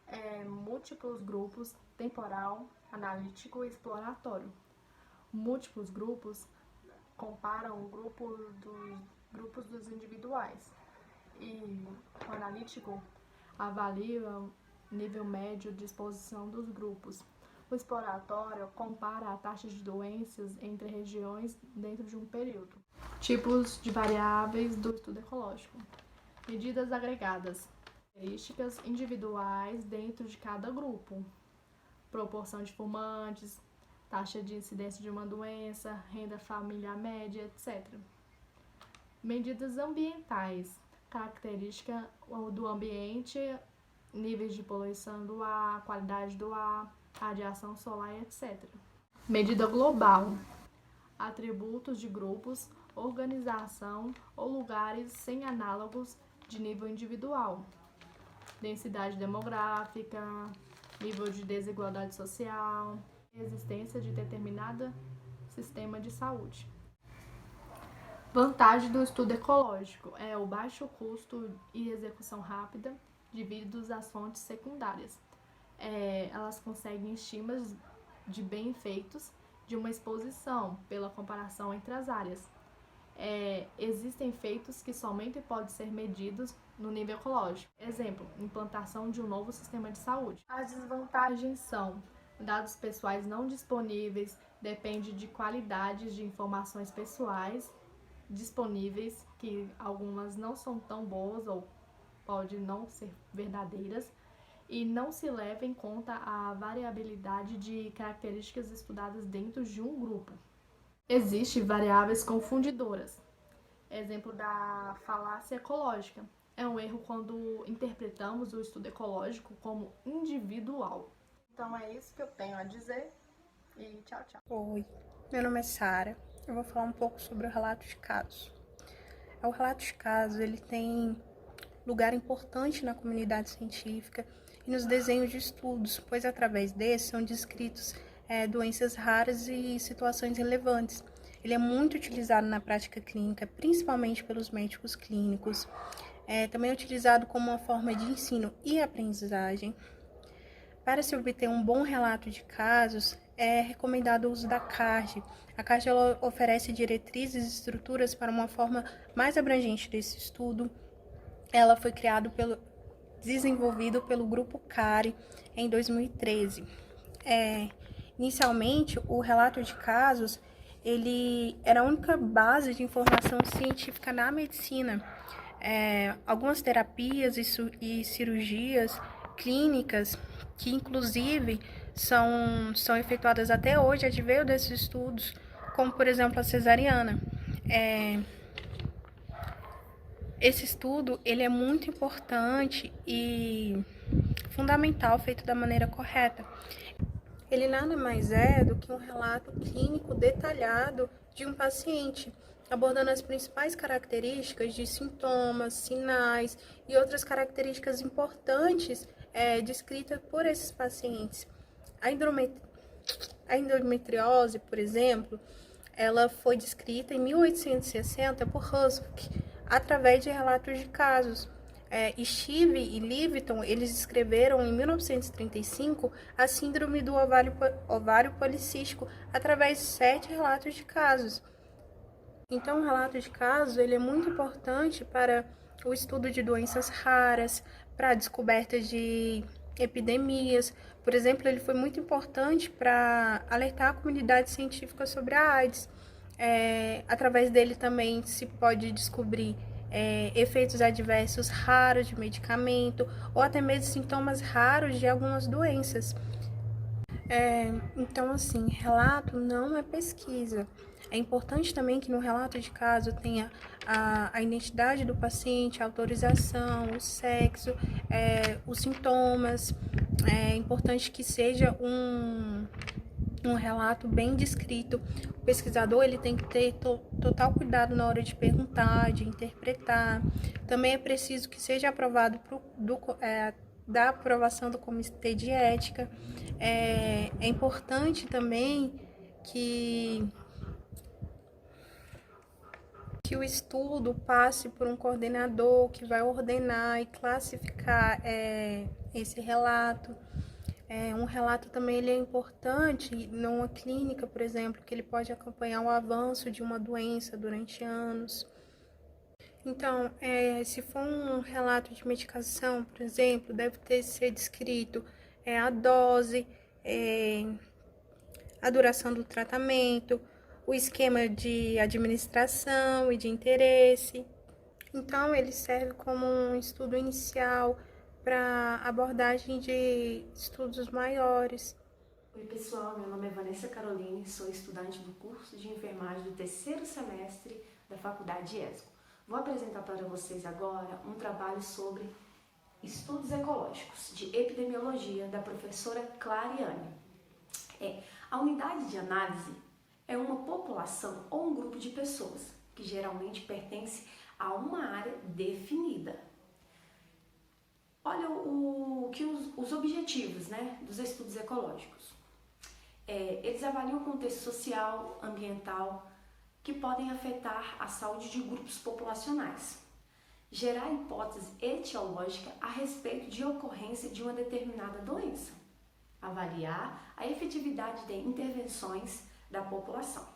é múltiplos grupos, temporal, analítico e exploratório. Múltiplos grupos comparam o grupos dos individuais e o analítico avalia o nível médio de exposição dos grupos. O exploratório compara a taxa de doenças entre regiões dentro de um período. Tipos de variáveis do estudo ecológico. Medidas agregadas. Características individuais dentro de cada grupo. Proporção de fumantes, taxa de incidência de uma doença, renda familiar média, etc. Medidas ambientais. Característica do ambiente, níveis de poluição do ar, qualidade do ar, radiação solar, etc. Medida global. Atributos de grupos, organização ou lugares sem análogos de nível individual. Densidade demográfica, nível de desigualdade social, existência de determinado sistema de saúde. Vantagem do estudo ecológico é o baixo custo e execução rápida devido às fontes secundárias. Elas conseguem estimas de bem-feitos de uma exposição pela comparação entre as áreas. Existem efeitos que somente podem ser medidos no nível ecológico. Exemplo, implantação de um novo sistema de saúde. As desvantagens são dados pessoais não disponíveis, depende de qualidades de informações pessoais disponíveis, que algumas não são tão boas ou podem não ser verdadeiras, e não se leva em conta a variabilidade de características estudadas dentro de um grupo. Existem variáveis confundidoras. Exemplo da falácia ecológica. É um erro quando interpretamos o estudo ecológico como individual. Então é isso que eu tenho a dizer e tchau, tchau. Oi, meu nome é Sara. Eu vou falar um pouco sobre o relato de casos. O relato de casos ele tem lugar importante na comunidade científica e nos desenhos de estudos, pois através desse são descritos doenças raras e situações relevantes. Ele é muito utilizado na prática clínica, principalmente pelos médicos clínicos. Também é utilizado como uma forma de ensino e aprendizagem. Para se obter um bom relato de casos, é recomendado o uso da CARD. A CARD ela oferece diretrizes e estruturas para uma forma mais abrangente desse estudo. Ela foi desenvolvido pelo Grupo CARI em 2013. Inicialmente, o relato de casos ele era a única base de informação científica na medicina. Algumas terapias e cirurgias clínicas, que inclusive são efetuadas até hoje, adveio desses estudos, como por exemplo a cesariana. Esse estudo ele é muito importante e fundamental, feito da maneira correta. Ele nada mais é do que um relato clínico detalhado de um paciente, abordando as principais características de sintomas, sinais e outras características importantes descritas por esses pacientes. A endometriose, por exemplo, ela foi descrita em 1860 por Ruswick, através de relatos de casos. Steve e Livingston, eles escreveram em 1935 a síndrome do ovário policístico, através de 7 relatos de casos. Então, o relato de casos ele é muito importante para o estudo de doenças raras, para a descoberta de epidemias. Por exemplo, ele foi muito importante para alertar a comunidade científica sobre a AIDS. Através dele também se pode descobrir efeitos adversos raros de medicamento ou até mesmo sintomas raros de algumas doenças. Então, assim, relato não é pesquisa. É importante também que no relato de caso tenha a identidade do paciente, a autorização, o sexo, os sintomas. É importante que seja um relato bem descrito. O pesquisador ele tem que ter total cuidado na hora de perguntar, de interpretar. Também é preciso que seja aprovado da aprovação do Comitê de Ética. É importante também que o estudo passe por um coordenador que vai ordenar e classificar esse relato. Um relato também ele é importante numa clínica, por exemplo, que ele pode acompanhar o avanço de uma doença durante anos. Então, se for um relato de medicação, por exemplo, deve ser descrito a dose, a duração do tratamento, o esquema de administração e de interesse. Então, ele serve como um estudo inicial para abordagem de estudos maiores. Oi pessoal, meu nome é Vanessa Caroline, sou estudante do curso de enfermagem do 3º semestre da Faculdade ESCO. Vou apresentar para vocês agora um trabalho sobre estudos ecológicos de epidemiologia da professora Clariane. A unidade de análise é uma população ou um grupo de pessoas que geralmente pertence a uma área definida. Olha os objetivos, dos estudos ecológicos. Eles avaliam o contexto social, ambiental, que podem afetar a saúde de grupos populacionais. Gerar hipótese etiológica a respeito de ocorrência de uma determinada doença. Avaliar a efetividade de intervenções da população.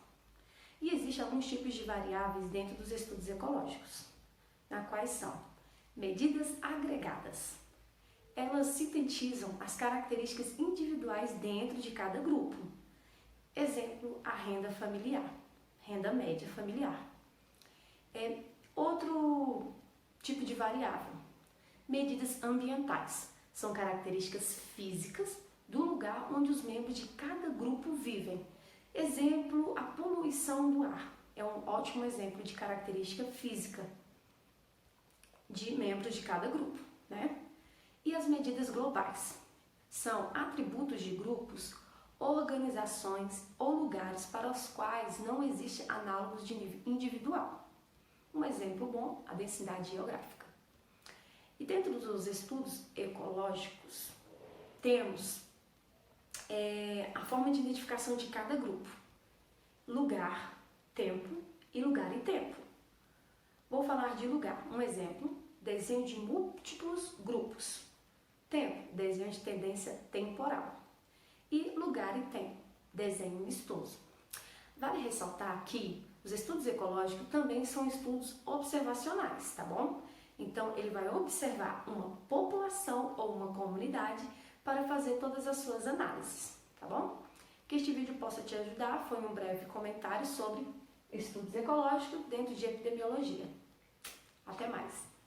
E existem alguns tipos de variáveis dentro dos estudos ecológicos, na quais são medidas agregadas. Elas sintetizam as características individuais dentro de cada grupo. Exemplo, a renda familiar, renda média familiar. Outro tipo de variável, medidas ambientais. São características físicas do lugar onde os membros de cada grupo vivem. Exemplo, a poluição do ar. É um ótimo exemplo de característica física de membros de cada grupo, E as medidas globais são atributos de grupos, organizações ou lugares para os quais não existe análogos de nível individual. Um exemplo bom, a densidade geográfica. E dentro dos estudos ecológicos, temos a forma de identificação de cada grupo. Lugar, tempo e lugar e tempo. Vou falar de lugar. Um exemplo, desenho de múltiplos grupos. Tempo, desenho de tendência temporal. E lugar e tempo, desenho mistoso. Vale ressaltar que os estudos ecológicos também são estudos observacionais, tá bom? Então, ele vai observar uma população ou uma comunidade para fazer todas as suas análises, tá bom? Que este vídeo possa te ajudar, foi um breve comentário sobre estudos ecológicos dentro de epidemiologia. Até mais!